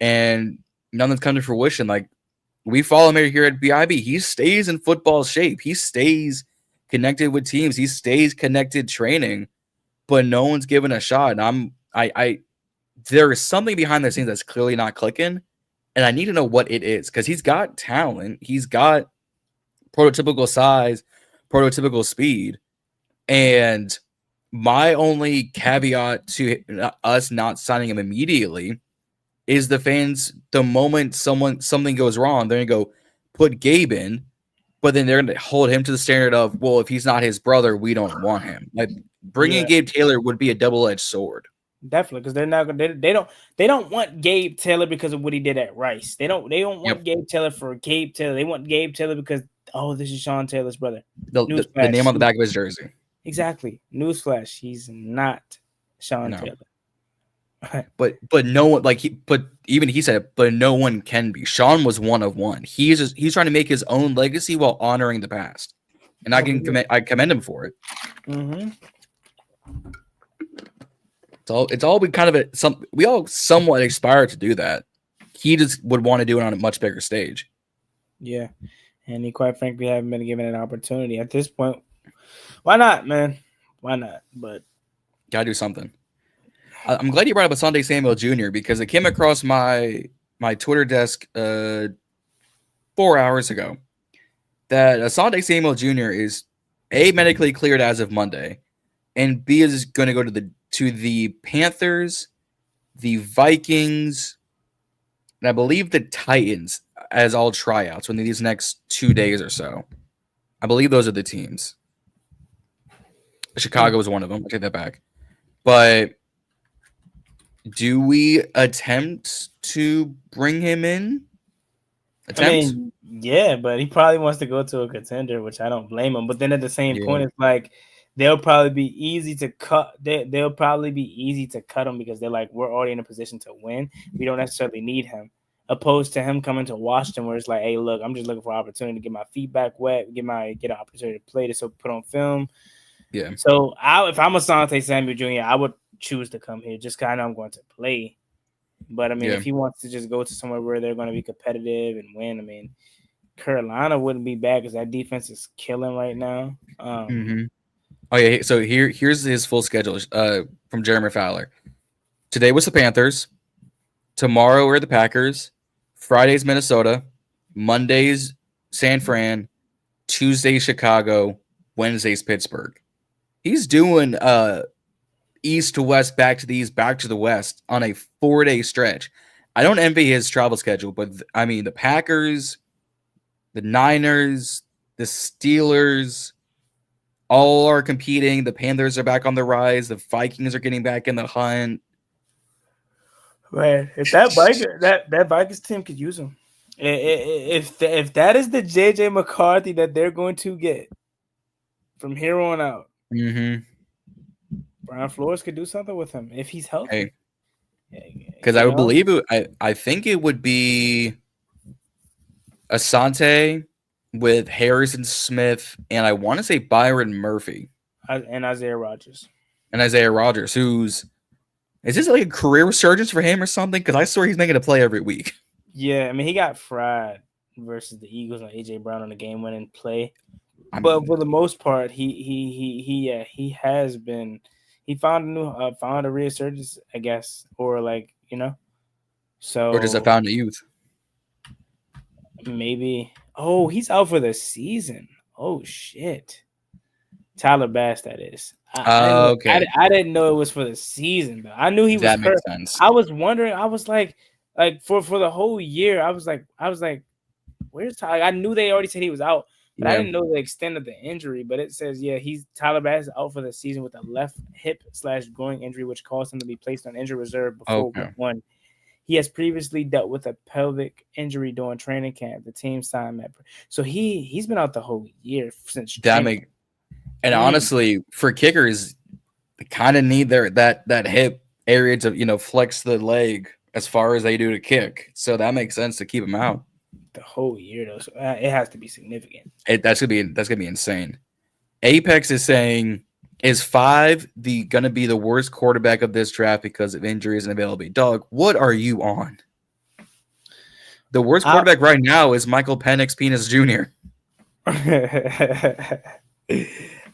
Speaker 2: And nothing's come to fruition. Like, we follow him here at BIB. He stays in football shape. He stays connected with teams. He stays connected training. But no one's given a shot. And there is something behind the scenes that's clearly not clicking. And I need to know what it is, because he's got talent. He's got prototypical size, prototypical speed. And my only caveat to us not signing him immediately is the fans, the moment something goes wrong, they're going to go put Gabe in, but then they're going to hold him to the standard of, well, if he's not his brother, we don't want him. Like, bringing Gabe Taylor would be a double-edged sword.
Speaker 1: Definitely, because they're not gonna. They don't want Gabe Taylor because of what he did at Rice. They don't want Gabe Taylor for Gabe Taylor. They want Gabe Taylor because this is Sean Taylor's brother.
Speaker 2: The name on the back of his jersey.
Speaker 1: Exactly. Newsflash: he's not Sean Taylor.
Speaker 2: but no one even he said it, but no one can be. Sean was one of one. He's trying to make his own legacy while honoring the past, and I commend him for it.
Speaker 1: Mm-hmm.
Speaker 2: It's all we kind of we all somewhat aspire to do that. He just would want to do it on a much bigger stage.
Speaker 1: Yeah, and he quite frankly haven't been given an opportunity at this point. Why not, man? Why not? But
Speaker 2: gotta do something. I'm glad you brought up Asante Samuel Jr. because it came across my Twitter desk 4 hours ago that Asante Samuel Jr. is A, medically cleared as of Monday, and B, is going to go to the Panthers, the Vikings, and I believe the Titans as all tryouts within these next 2 days or so. I believe those are the teams. Chicago was one of them. I'll take that back. But do we attempt to bring him in?
Speaker 1: Yeah, but he probably wants to go to a contender, which I don't blame him. But then at the same point, it's like they'll probably be easy to cut. They'll probably be easy to cut him because they're like, we're already in a position to win. We don't necessarily need him. Opposed to him coming to Washington, where it's like, hey, look, I'm just looking for an opportunity to get my feet back wet, get an opportunity to play this, so put on film.
Speaker 2: Yeah.
Speaker 1: So if I'm Asante Samuel Jr., I would choose to come here just kind of I'm going to play. But I mean, if he wants to just go to somewhere where they're going to be competitive and win, I mean, Carolina wouldn't be bad because that defense is killing right now.
Speaker 2: Oh yeah. So here's his full schedule from Jeremy Fowler. Today was the Panthers. Tomorrow are the Packers. Friday's Minnesota. Monday's San Fran. Tuesday's Chicago. Wednesday's Pittsburgh. He's doing east to west, back to the east, back to the west on a 4-day stretch. I don't envy his travel schedule, but I mean the Packers, the Niners, the Steelers, all are competing. The Panthers are back on the rise. The Vikings are getting back in the hunt.
Speaker 1: Man, if that Vikings team could use him, if that is the JJ McCarthy that they're going to get from here on out, Brian Flores could do something with him if he's healthy.
Speaker 2: Because I would believe it. I think it would be Asante with Harrison Smith, and I want to say Byron Murphy.
Speaker 1: And Isaiah Rodgers.
Speaker 2: Is this like a career resurgence for him or something? Because I swear he's making a play every week.
Speaker 1: Yeah, I mean, he got fried versus the Eagles on A.J. Brown on the game-winning play. But for the most part, he has been He found a resurgence, I guess, or like So
Speaker 2: Or just a found youth.
Speaker 1: maybe. Oh, he's out for the season. Oh shit. Tyler Bass, that is. I didn't know.
Speaker 2: Okay.
Speaker 1: I didn't know it was for the season though. I knew he was
Speaker 2: That makes
Speaker 1: hurt.
Speaker 2: sense.
Speaker 1: I was wondering. I was like for the whole year. I was like, where's Tyler? I knew they already said he was out, but I
Speaker 2: Yeah.
Speaker 1: didn't know the extent of the injury. But it says he's Tyler Bass is out for the season with a left hip/groin injury, which caused him to be placed on injury reserve before
Speaker 2: Okay.
Speaker 1: week 1. He has previously dealt with a pelvic injury during training camp. The team signed that, so he's been out the whole year since training.
Speaker 2: And honestly, for kickers, they kind of need that hip area to flex the leg as far as they do to kick. So that makes sense to keep him out
Speaker 1: the whole year though. So it has to be significant.
Speaker 2: That's gonna be insane. Apex is saying, is 5 gonna be the worst quarterback of this draft because of injuries and availability? Dog, what are you on? The worst quarterback right now is Michael Penix Penis Jr.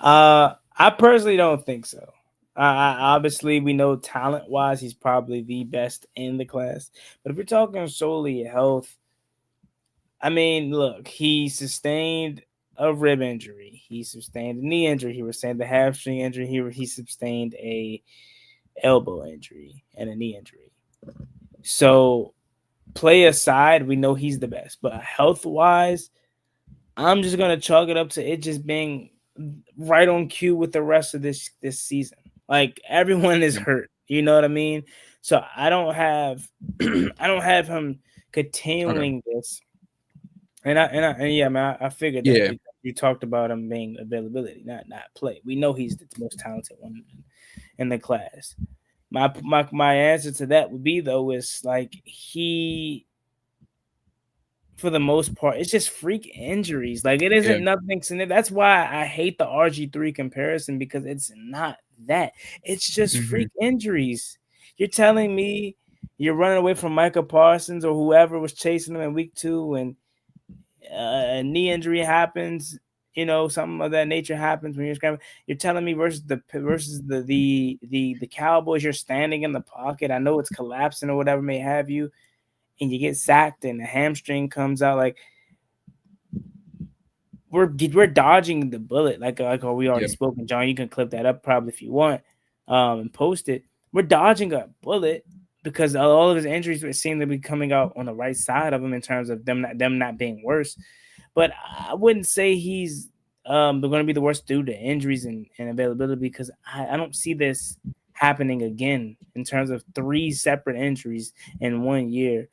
Speaker 1: I personally don't think so. Obviously, we know talent-wise, he's probably the best in the class. But if you're talking solely health, I mean, look, he sustained a rib injury. He sustained a knee injury. He sustained the hamstring injury. He sustained a elbow injury and a knee injury. So, play aside, we know he's the best. But health-wise, I'm just going to chalk it up to it just being right on cue with the rest of this season. Like, everyone is hurt. You know what I mean? So, I don't have him continuing this. And yeah, man, I figured that because you talked about him being availability, not play. We know he's the most talented one in the class. My answer to that would be though is like he, for the most part, it's just freak injuries. Like it isn't nothing significant. That's why I hate the RG3 comparison because it's not that. It's just freak injuries. You're telling me you're running away from Micah Parsons or whoever was chasing him in week 2 and a knee injury happens, something of that nature happens when you're scrambling. You're telling me versus the Cowboys, you're standing in the pocket. I know it's collapsing or whatever may have you, and you get sacked and the hamstring comes out. Like we're dodging the bullet. Like we already spoken, John. You can clip that up probably if you want, and post it. We're dodging a bullet because all of his injuries seem to be coming out on the right side of him in terms of them not being worse. But I wouldn't say he's going to be the worst due to injuries and availability because I don't see this happening again in terms of 3 separate injuries in 1 year.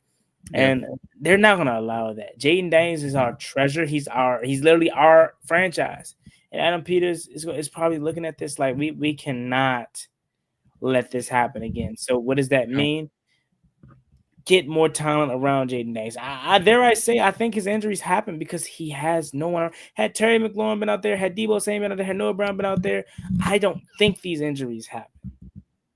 Speaker 1: And they're not going to allow that. Jaden Daniels is our treasure. He's literally our franchise. And Adam Peters is probably looking at this like we cannot let this happen again. So what does that mean? Get more talent around Jaden Daniels. I dare I say I think his injuries happen because he has no one. Had Terry McLaurin been out there, had Debo Samuel been out there, had Noah Brown been out there, I don't think these injuries happen.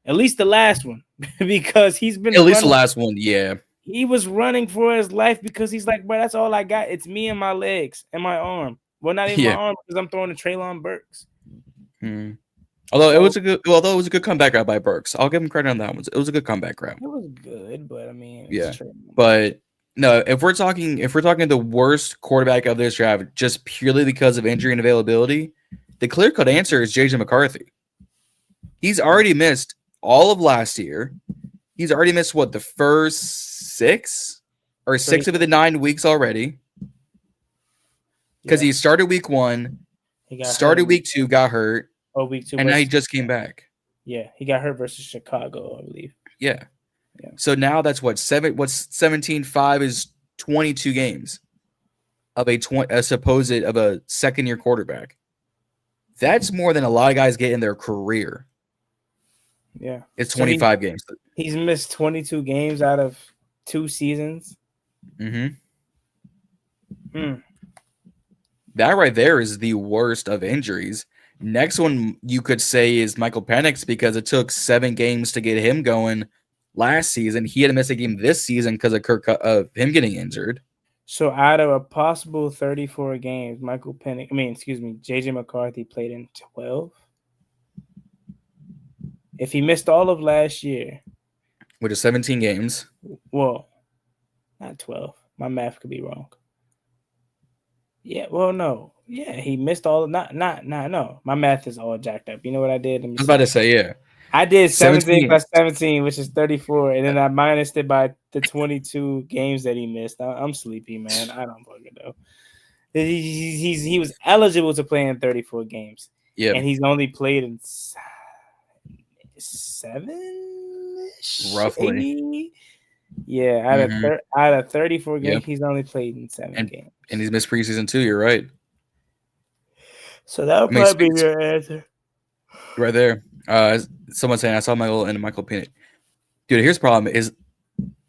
Speaker 1: At least the last one, because he's been
Speaker 2: at least the last one, yeah.
Speaker 1: He was running for his life because he's like, bro, that's all I got. It's me and my legs and my arm. Well, not even my arm because I'm throwing to Treylon Burks.
Speaker 2: Although it was a good comeback route by Burks. I'll give him credit on that one. It was a good comeback route.
Speaker 1: It was good, but I mean,
Speaker 2: but no, if we're talking the worst quarterback of this draft just purely because of injury and availability, the clear-cut answer is JJ McCarthy. He's already missed all of last year. He's already missed the first 6 or 6 of the 9 weeks already. Because he started week 1, started week 2, got hurt.
Speaker 1: Oh, week 2,
Speaker 2: and now he just came back.
Speaker 1: Yeah, he got hurt versus Chicago, I believe.
Speaker 2: Yeah. So now that's 17-5 is 22 games of a second-year quarterback. That's more than a lot of guys get in their career.
Speaker 1: Yeah.
Speaker 2: It's 25 games.
Speaker 1: He's missed 22 games out of 2 seasons.
Speaker 2: That right there is the worst of injuries. Next one you could say is Michael Penix because it took 7 games to get him going last season. He had to miss a game this season because of him getting injured.
Speaker 1: So out of a possible 34 games, JJ McCarthy played in 12. If he missed all of last year,
Speaker 2: which is 17 games.
Speaker 1: well, not 12. My math could be wrong. Yeah, well, no. Yeah, he missed all of no. My math is all jacked up. You know what I did?
Speaker 2: I was about to say, yeah.
Speaker 1: I did 17 plus
Speaker 2: games.
Speaker 1: 17, which is 34, and then I minused it by the 22 games that he missed. I'm sleepy, man. I don't fucking know. He was eligible to play in 34 games.
Speaker 2: Yeah.
Speaker 1: And he's only played in 7
Speaker 2: roughly.
Speaker 1: Yeah, out of 34 games, he's only played in 7 games.
Speaker 2: And he's missed preseason too, you're right.
Speaker 1: So that would probably be your answer.
Speaker 2: Right there. Someone saying I saw Michael Peanut. Dude, here's the problem is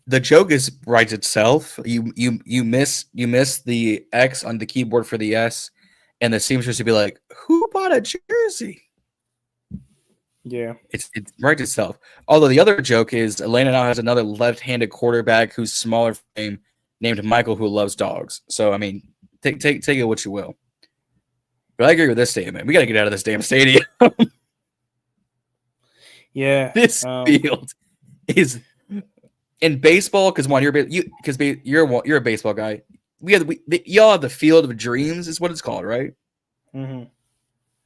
Speaker 2: the joke writes itself. You miss the X on the keyboard for the S, and the seamstress to be like, who bought a jersey?
Speaker 1: Yeah.
Speaker 2: It writes itself. Although the other joke is Atlanta now has another left-handed quarterback who's smaller frame named Michael who loves dogs. So I mean, take it what you will. But I agree with this statement. We got to get out of this damn stadium.
Speaker 1: Yeah.
Speaker 2: This field is in baseball because you're a baseball guy. Y'all have the field of dreams is what it's called, right?
Speaker 1: Mm-hmm.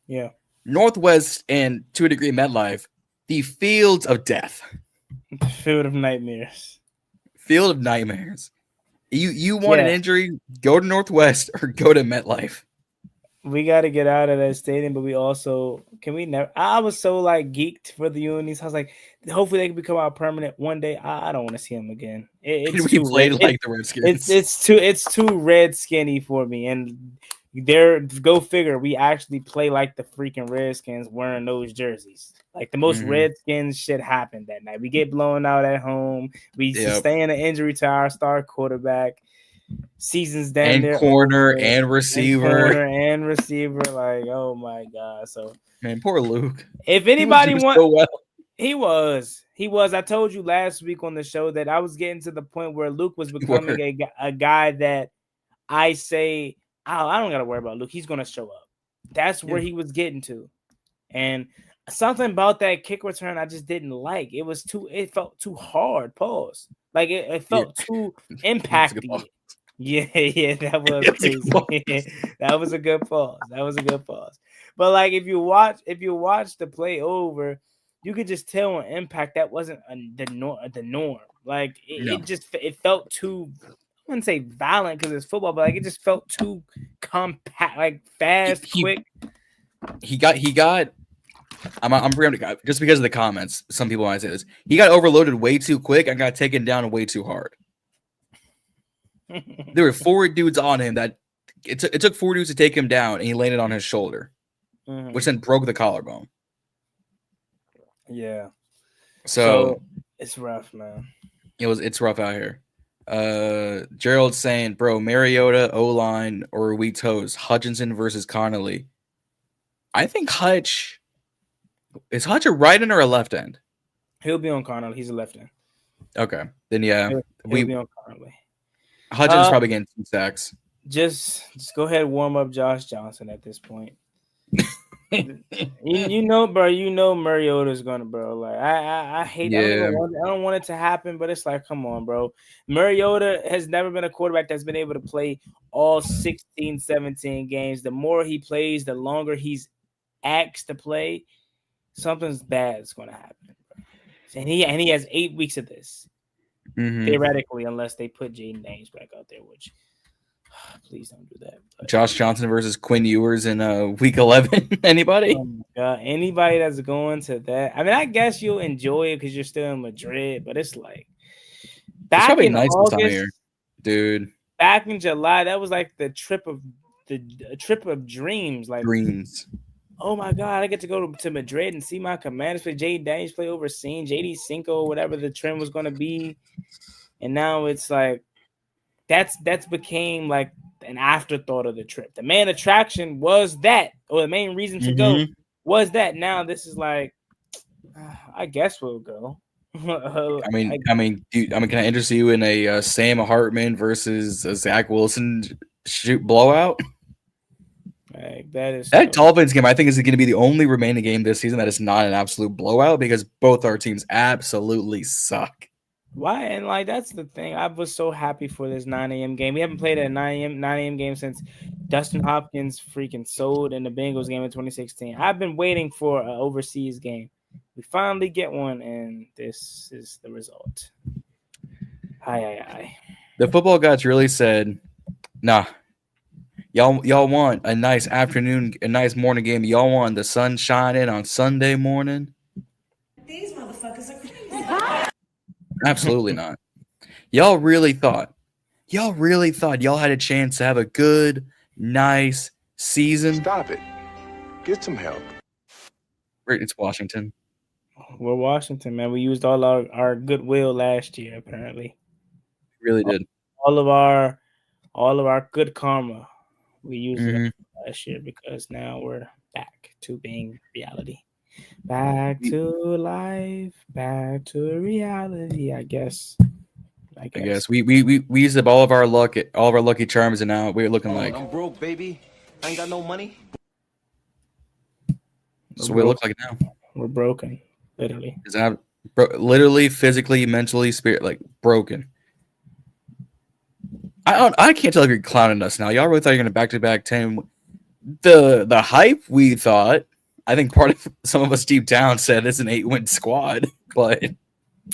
Speaker 1: Yeah.
Speaker 2: Northwest and to a degree MetLife, the fields of death.
Speaker 1: Field of nightmares.
Speaker 2: Field of nightmares. You want an injury? Go to Northwest or go to MetLife.
Speaker 1: We got to get out of that stadium, but we also I was so like geeked for the unis. I was like, hopefully they can become our permanent one day. I don't want to see them again. It's
Speaker 2: we played like the Redskins.
Speaker 1: It's too red skinny for me. And go figure, we actually play like the freaking Redskins wearing those jerseys. Like the most Redskins shit happened that night. We get blown out at home. We sustain an injury to our star quarterback. Seasons down
Speaker 2: and
Speaker 1: there,
Speaker 2: corner and receiver,
Speaker 1: like oh my god! So
Speaker 2: man, poor Luke.
Speaker 1: If anybody wants,
Speaker 2: so well.
Speaker 1: he was. I told you last week on the show that I was getting to the point where Luke was becoming a guy that I say, oh, I don't got to worry about Luke. He's gonna show up. That's where he was getting to, and something about that kick return I just didn't like. It felt too hard. Pause. Like it felt too impacty. Yeah, that was crazy. That was a good pause. But like if you watch the play over, you could just tell on impact that wasn't the norm. Like it felt too, I wouldn't say violent because it's football, but like it just felt too compact, like fast, quick.
Speaker 2: He got I'm preempting just because of the comments. Some people might say this. He got overloaded way too quick and got taken down way too hard. There were 4 dudes on him that it took 4 dudes to take him down, and he landed on his shoulder, which then broke the collarbone.
Speaker 1: Yeah.
Speaker 2: So
Speaker 1: it's rough, man.
Speaker 2: It's rough out here. Gerald's saying, bro, Mariota, O-line, or are we toes? Hutchinson versus Connolly. I think Hutch. Is Hutch a right end or a left end?
Speaker 1: He'll be on Connolly. He's a left end.
Speaker 2: Okay. Then yeah.
Speaker 1: He'll be on Connolly.
Speaker 2: Hutchin's probably getting 2 sacks.
Speaker 1: Just go ahead and warm up Josh Johnson at this point. you know, bro. You know Mariota's gonna, bro. Like I hate. Yeah. I don't want it to happen, but it's like, come on, bro. Mariota has never been a quarterback that's been able to play all 16, 17 games. The more he plays, the longer he's asked to play. Something's bad is going to happen, bro. And he has 8 weeks of this. Theoretically, unless they put Jaden Daniels back out there, which please don't do that. But,
Speaker 2: Josh Johnson versus Quinn Ewers in week 11. Anybody?
Speaker 1: Oh my God. Anybody that's going to that. I mean, I guess you'll enjoy it because you're still in Madrid, but it's like back in nice August, here,
Speaker 2: dude.
Speaker 1: Back in July, that was like the trip of dreams. Like
Speaker 2: dreams.
Speaker 1: Oh my God, I get to go to Madrid and see my Commanders play. Jaden Daniels play overseas, JD Cinco, whatever the trend was going to be. And now it's like that's became like an afterthought of the trip. The main attraction was that, or the main reason to go was that. Now this is like, I guess we'll go.
Speaker 2: I mean, can I interest you in a Sam Hartman versus a Zach Wilson blowout?
Speaker 1: Like, that is
Speaker 2: That
Speaker 1: so
Speaker 2: Dolphins game, I think, is going to be the only remaining game this season that is not an absolute blowout because both our teams absolutely suck.
Speaker 1: why, and like that's the thing. I was so happy for this 9 a.m. game. We haven't played a 9 a.m. game since Dustin Hopkins freaking sold in the Bengals game in 2016. I've been waiting for an overseas game. We finally get one, and this is the result. Hi.
Speaker 2: The football gods really said, nah, y'all want a nice afternoon, a nice morning game. Y'all want the sun shining on Sunday morning?
Speaker 5: These motherfuckers are crazy.
Speaker 2: Absolutely not. Y'all really thought y'all had a chance to have a good, nice season?
Speaker 4: Stop it. Get some help.
Speaker 2: It's Washington.
Speaker 1: We're Washington, man. We used all our goodwill last year, apparently.
Speaker 2: Really did.
Speaker 1: All of our good karma. We used it last year because now we're back to being reality. Back to life, back to reality, I guess.
Speaker 2: I guess we used up all of our lucky charms, and now we're looking like
Speaker 6: I'm broke, baby. I ain't got no money.
Speaker 2: So we look like now.
Speaker 1: We're broken, literally.
Speaker 2: Literally, physically, mentally, spirit, like broken. I can't tell if you're clowning us now. Y'all really thought you're gonna back-to-back 10. The hype we thought. I think part of some of us deep down said it's an 8-win squad, but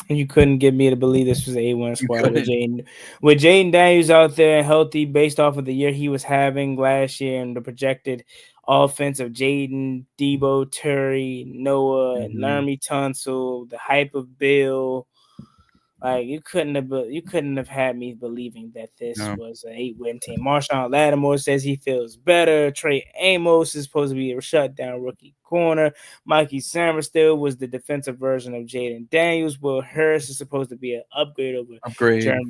Speaker 1: you couldn't get me to believe this was an 8-win squad with Jaden Daniels out there healthy based off of the year he was having last year and the projected offense of Jaden, Debo, Terry, Noah, and Laramie Tunsil, the hype of Bill. Like you couldn't have had me believing that this was an 8-win team. Marshawn Lattimore says he feels better. Trey Amos is supposed to be a shutdown rookie corner. Mikey Sammerstill was the defensive version of Jaden Daniels. Will Harris is supposed to be an upgrade over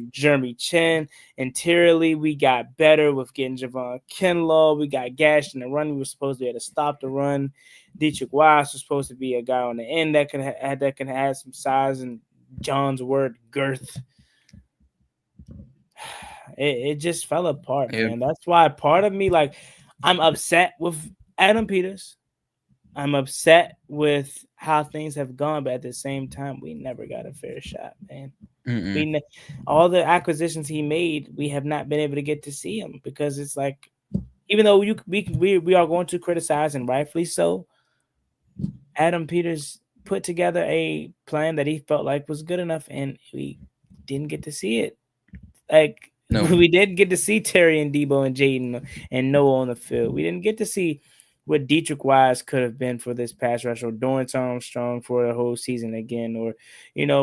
Speaker 1: Jeremy Chin. Interiorly, we got better with getting Javon Kinlaw. We got gashed in the run. We were supposed to be able to stop the run. Dietrich Weiss was supposed to be a guy on the end that can have some size and John's word girth. It just fell apart, man. That's why part of me, like, I'm upset with Adam Peters. I'm upset with how things have gone, but at the same time, we never got a fair shot, man. All the acquisitions he made, we have not been able to get to see him because it's like, even though we are going to criticize, and rightfully so, Adam Peters put together a plan that he felt like was good enough, and we didn't get to see it. Like, we didn't get to see Terry and Debo and Jaden and Noah on the field. We didn't get to see what Dietrich Wise could have been for this pass rush, or Dorrance Armstrong for the whole season again, or,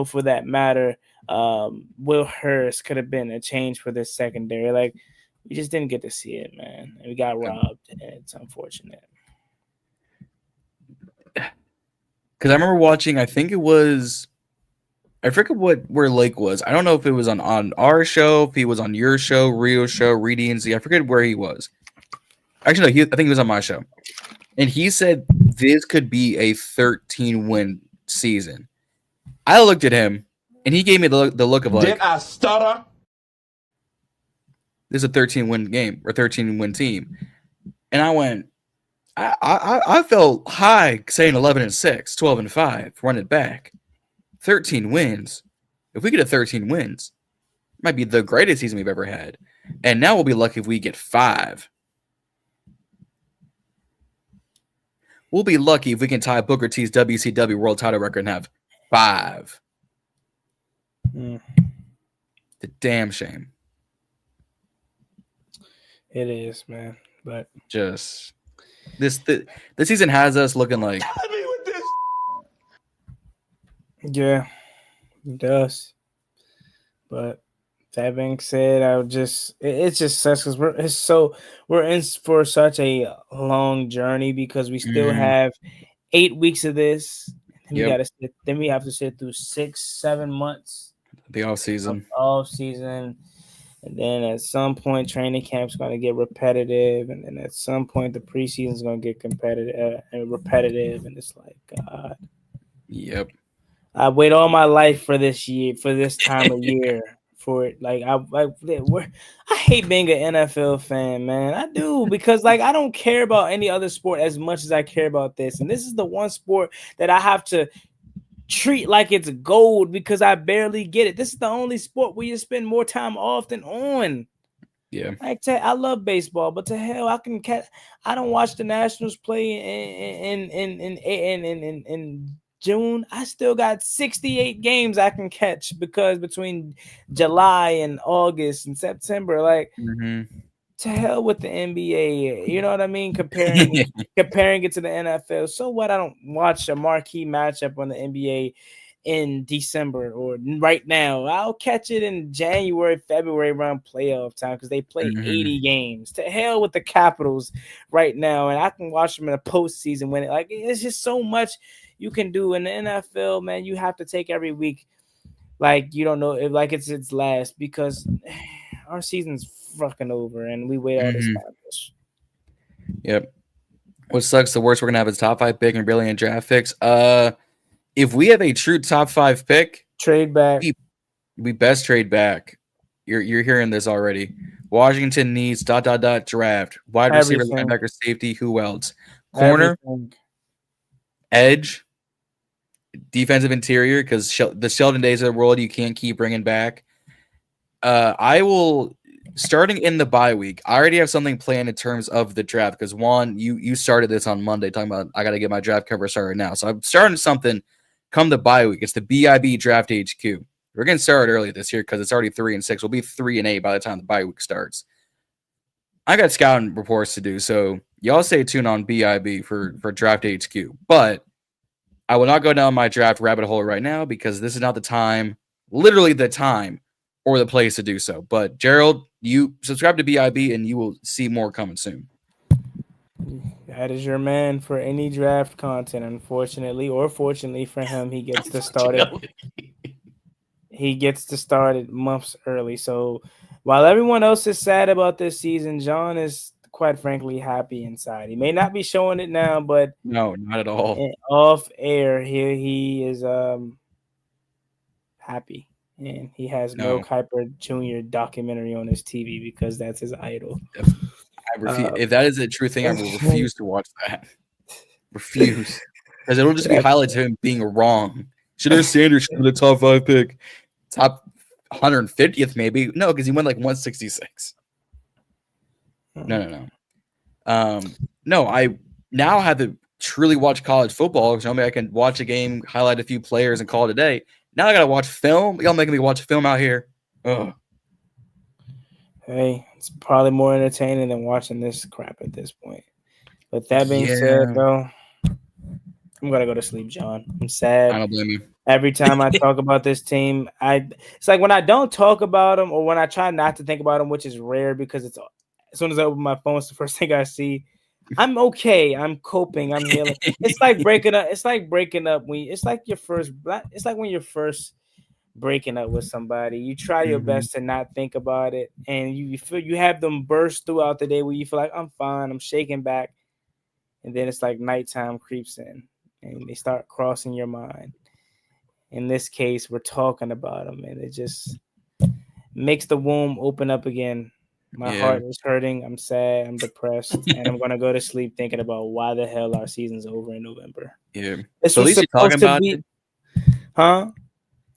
Speaker 1: for that matter, Will Harris could have been a change for this secondary. Like, we just didn't get to see it, man. And we got robbed, and it's unfortunate.
Speaker 2: Because I remember watching, I forget where Lake was. I don't know if it was on our show, if he was on your show, Rio's show, Reedie Zee. I forget where he was. Actually, no, I think he was on my show. And he said this could be a 13-win season. I looked at him, and he gave me the look of like,
Speaker 6: Did I stutter?
Speaker 2: This is a 13-win game or 13-win team. And I went, I felt high saying 11-6, 12-5, run it back. 13 wins. If we get 13 wins, it might be the greatest season we've ever had. And now we'll be lucky if we get 5. We'll be lucky if we can tie Booker T's WCW world title record and have 5. The damn shame.
Speaker 1: It is, man. But
Speaker 2: just this season has us looking like.
Speaker 1: Yeah, it does. But that being said, it just sucks because we're in for such a long journey because we still have 8 weeks of this. And we have to sit through 6-7 months.
Speaker 2: The off season.
Speaker 1: And then at some point, training camp's going to get repetitive. And then at some point, the preseason's going to get repetitive. And it's like, God.
Speaker 2: Yep.
Speaker 1: I wait all my life for this year, for this time of year, for it. Like I hate being an NFL fan, man. I do, because like I don't care about any other sport as much as I care about this, and this is the one sport that I have to treat like it's gold because I barely get it. This is the only sport where you spend more time often on.
Speaker 2: Yeah,
Speaker 1: I love baseball, but to hell, I don't watch the Nationals play in June. I still got 68 games I can catch, because between July and August and September, like to hell with the NBA. You know what I mean? Comparing it to the NFL. So what? I don't watch a marquee matchup on the NBA in December or right now. I'll catch it in January, February around playoff time, because they play 80 games. To hell with the Capitals right now, and I can watch them in a postseason when it's just so much you can do in the NFL, man. You have to take every week like you don't know if like it's its last, because our season's fucking over and we wait all this time.
Speaker 2: Yep. What sucks the worst we're gonna have is top 5 pick and brilliant draft picks. If we have a true top 5 pick,
Speaker 1: trade back.
Speaker 2: We best trade back. You're hearing this already. Washington needs ... draft. Wide receiver, linebacker, safety. Who else? Corner, edge, defensive interior, because the Sheldon Days of the world you can't keep bringing back. I will, starting in the bye week, I already have something planned in terms of the draft, because Juan, you started this on Monday talking about I got to get my draft cover started now. So I'm starting something come the bye week. It's the BIB Draft HQ. We're getting started early this year because it's already 3-6. We'll be 3-8 by the time the bye week starts. I got scouting reports to do, so y'all stay tuned on BIB for Draft HQ. But I will not go down my draft rabbit hole right now, because this is not the time, literally the time or the place to do so. But Gerald, you subscribe to BIB and you will see more coming soon.
Speaker 1: That is your man for any draft content. Unfortunately, or fortunately for him, he gets to start it. He gets to start it months early. So while everyone else is sad about this season, Jon is quite frankly happy inside. He may not be showing it now, but
Speaker 2: no, not at all.
Speaker 1: Off air, he is happy, and he has Mel Kiper Jr. documentary on his TV because that's his idol.
Speaker 2: If that is a true thing, I will refuse to watch that. Refuse, because it'll just be highlights of him being wrong. Shedeur Sanders should be the top 5 pick, top 150th maybe. No, because he went like 166. No. No, I now have to truly watch college football, because maybe I can watch a game, highlight a few players, and call it a day. Now I gotta watch film. Y'all making me watch film out here. Ugh.
Speaker 1: Hey, it's probably more entertaining than watching this crap at this point. But that being said, though, I'm gonna go to sleep, Jon. I'm sad.
Speaker 2: I don't blame you.
Speaker 1: Every time I talk about this team, it's like when I don't talk about them, or when I try not to think about them, which is rare, because it's as soon as I open my phone, it's the first thing I see. I'm okay. I'm coping. I'm healing. It's like breaking up. It's like breaking up it's like when you're first breaking up with somebody. You try your best to not think about it, and you feel you have them burst throughout the day where you feel like I'm fine, I'm shaking back, and then it's like nighttime creeps in and they start crossing your mind. In this case, we're talking about them, and it just makes the womb open up again. My heart is hurting. I'm sad. I'm depressed, and I'm gonna go to sleep thinking about why the hell our season's over in November.
Speaker 2: Yeah,
Speaker 1: this
Speaker 2: so at least you're talking about it,
Speaker 1: huh?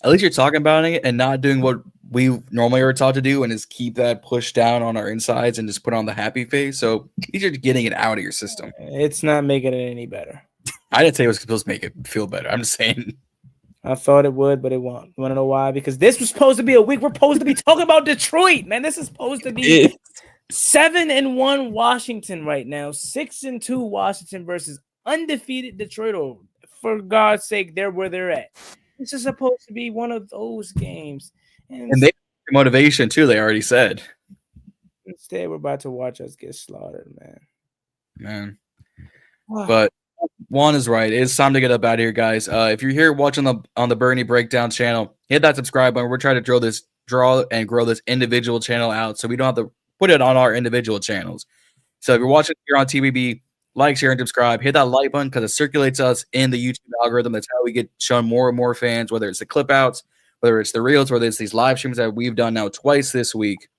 Speaker 2: At least you're talking about it and not doing what we normally are taught to do, and just keep that pushed down on our insides and just put on the happy face. So at least you're getting it out of your system.
Speaker 1: It's not making it any better.
Speaker 2: I didn't say it was supposed to make it feel better. I'm just saying.
Speaker 1: I thought it would, but it won't. You want to know why? Because this was supposed to be a week. We're supposed to be talking about Detroit, man. This is supposed to be 7-1 Washington right now. 6-2 Washington versus undefeated Detroit. Or for God's sake, they're where they're at. This is supposed to be one of those games. And
Speaker 2: they have motivation too. They already said.
Speaker 1: Instead, we're about to watch us get slaughtered,
Speaker 2: man. But Juan is right. It's time to get up out of here, guys. If you're here watching on the Burgundy Breakdown channel, hit that subscribe button. We're trying to draw and grow this individual channel out, so we don't have to put it on our individual channels. So if you're watching here on TBB, like, share, and subscribe. Hit that like button because it circulates us in the YouTube algorithm. That's how we get shown more and more fans, whether it's the clip outs, whether it's the reels, whether it's these live streams that we've done now twice this week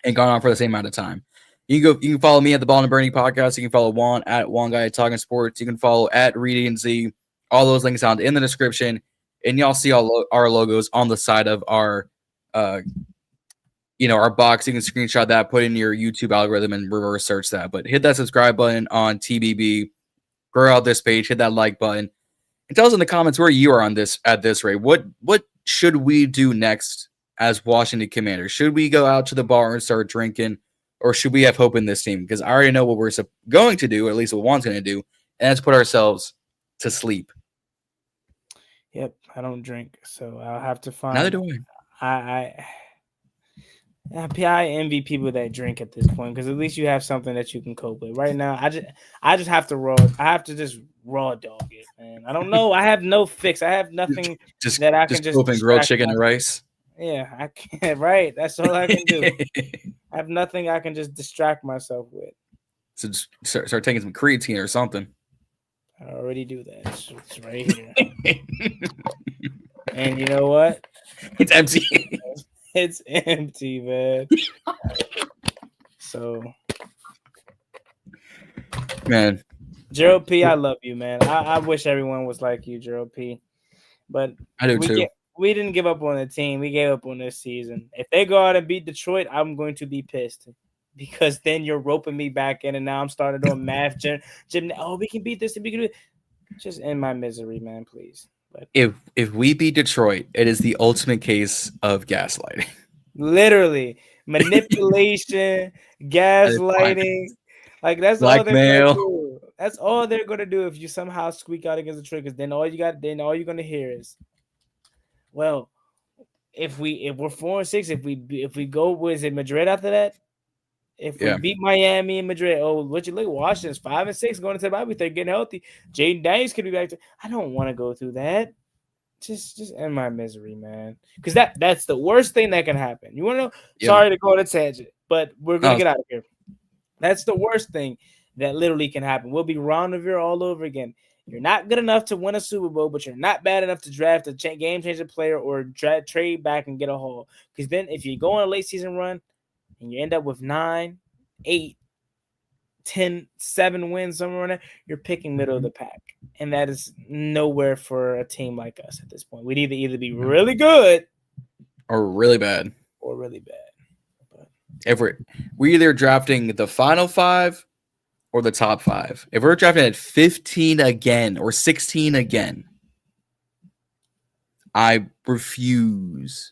Speaker 2: and gone on for the same amount of time. You can follow me at the Ball and Bernie podcast. You can follow Juan at Juan Guy Talking Sports. You can follow at Reedie Zee. All those links down in the description. And y'all see all our logos on the side of our our box. You can screenshot that, put in your YouTube algorithm, and reverse search that. But hit that subscribe button on TBB. Grow out this page. Hit that like button. And tell us in the comments where you are on this at this rate. What should we do next as Washington Commanders? Should we go out to the bar and start drinking, or should we have hope in this team? Because I already know what we're going to do, or at least what Juan's going to do, and that's put ourselves to sleep.
Speaker 1: Yep, I don't drink, so I'll have to find.
Speaker 2: Neither do
Speaker 1: I envy people that drink at this point, because at least you have something that you can cope with. Right now, I just have to just raw dog it, man. I don't know. I have no fix. I have nothing that I can just
Speaker 2: open grilled chicken and rice.
Speaker 1: Yeah, I can't. Right, that's all I can do. I have nothing I can just distract myself with.
Speaker 2: So just start taking some creatine or something.
Speaker 1: I already do that. It's right here. And you know what?
Speaker 2: It's empty.
Speaker 1: It's empty, man. So,
Speaker 2: man,
Speaker 1: Gerald P, I love you, man. I wish everyone was like you, Gerald P. But
Speaker 2: I do too.
Speaker 1: We didn't give up on the team. We gave up on this season. If they go out and beat Detroit, I'm going to be pissed, because then you're roping me back in, and now I'm starting doing math. Gym. Oh, we can beat this, and we can do it. Just end my misery, man, please. But
Speaker 2: if we beat Detroit, it is the ultimate case of gaslighting.
Speaker 1: Literally, manipulation, gaslighting. Like, that's all they're gonna do. That's all they're gonna do if you somehow squeak out against the Triggers. Then all you're gonna hear is, well, if we're 4-6, if we go, was it Madrid after that? If we beat Miami and Madrid, what you look, Washington's 5-6 going into the bye week, they're getting healthy. Jaden Daniels could be back. I don't want to go through that. Just end my misery, man. Because that's the worst thing that can happen. You want to know? Yeah. Sorry to go on a tangent, but we're gonna get out of here. That's the worst thing that literally can happen. We'll be Ron Rivera all over again. You're not good enough to win a Super Bowl, but you're not bad enough to draft a game-changing player or trade back and get a haul. Because then if you go on a late season run and you end up with 9, 8, 10, 7 wins, somewhere in there, you're picking middle of the pack. And that is nowhere for a team like us at this point. We'd either be really good
Speaker 2: or really bad.
Speaker 1: But
Speaker 2: if we're either drafting the final 5 or the top 5. If we're drafting at 15 again or 16 again, I refuse.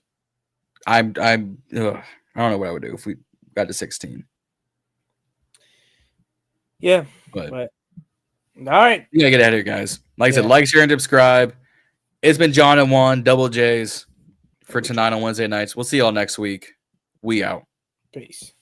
Speaker 2: I don't know what I would do if we got to 16.
Speaker 1: Yeah, but all right.
Speaker 2: You gotta get out of here, guys. Like I said, like, share, and subscribe. It's been John and Juan, Double J's, for tonight on Wednesday nights. We'll see y'all next week. We out.
Speaker 1: Peace.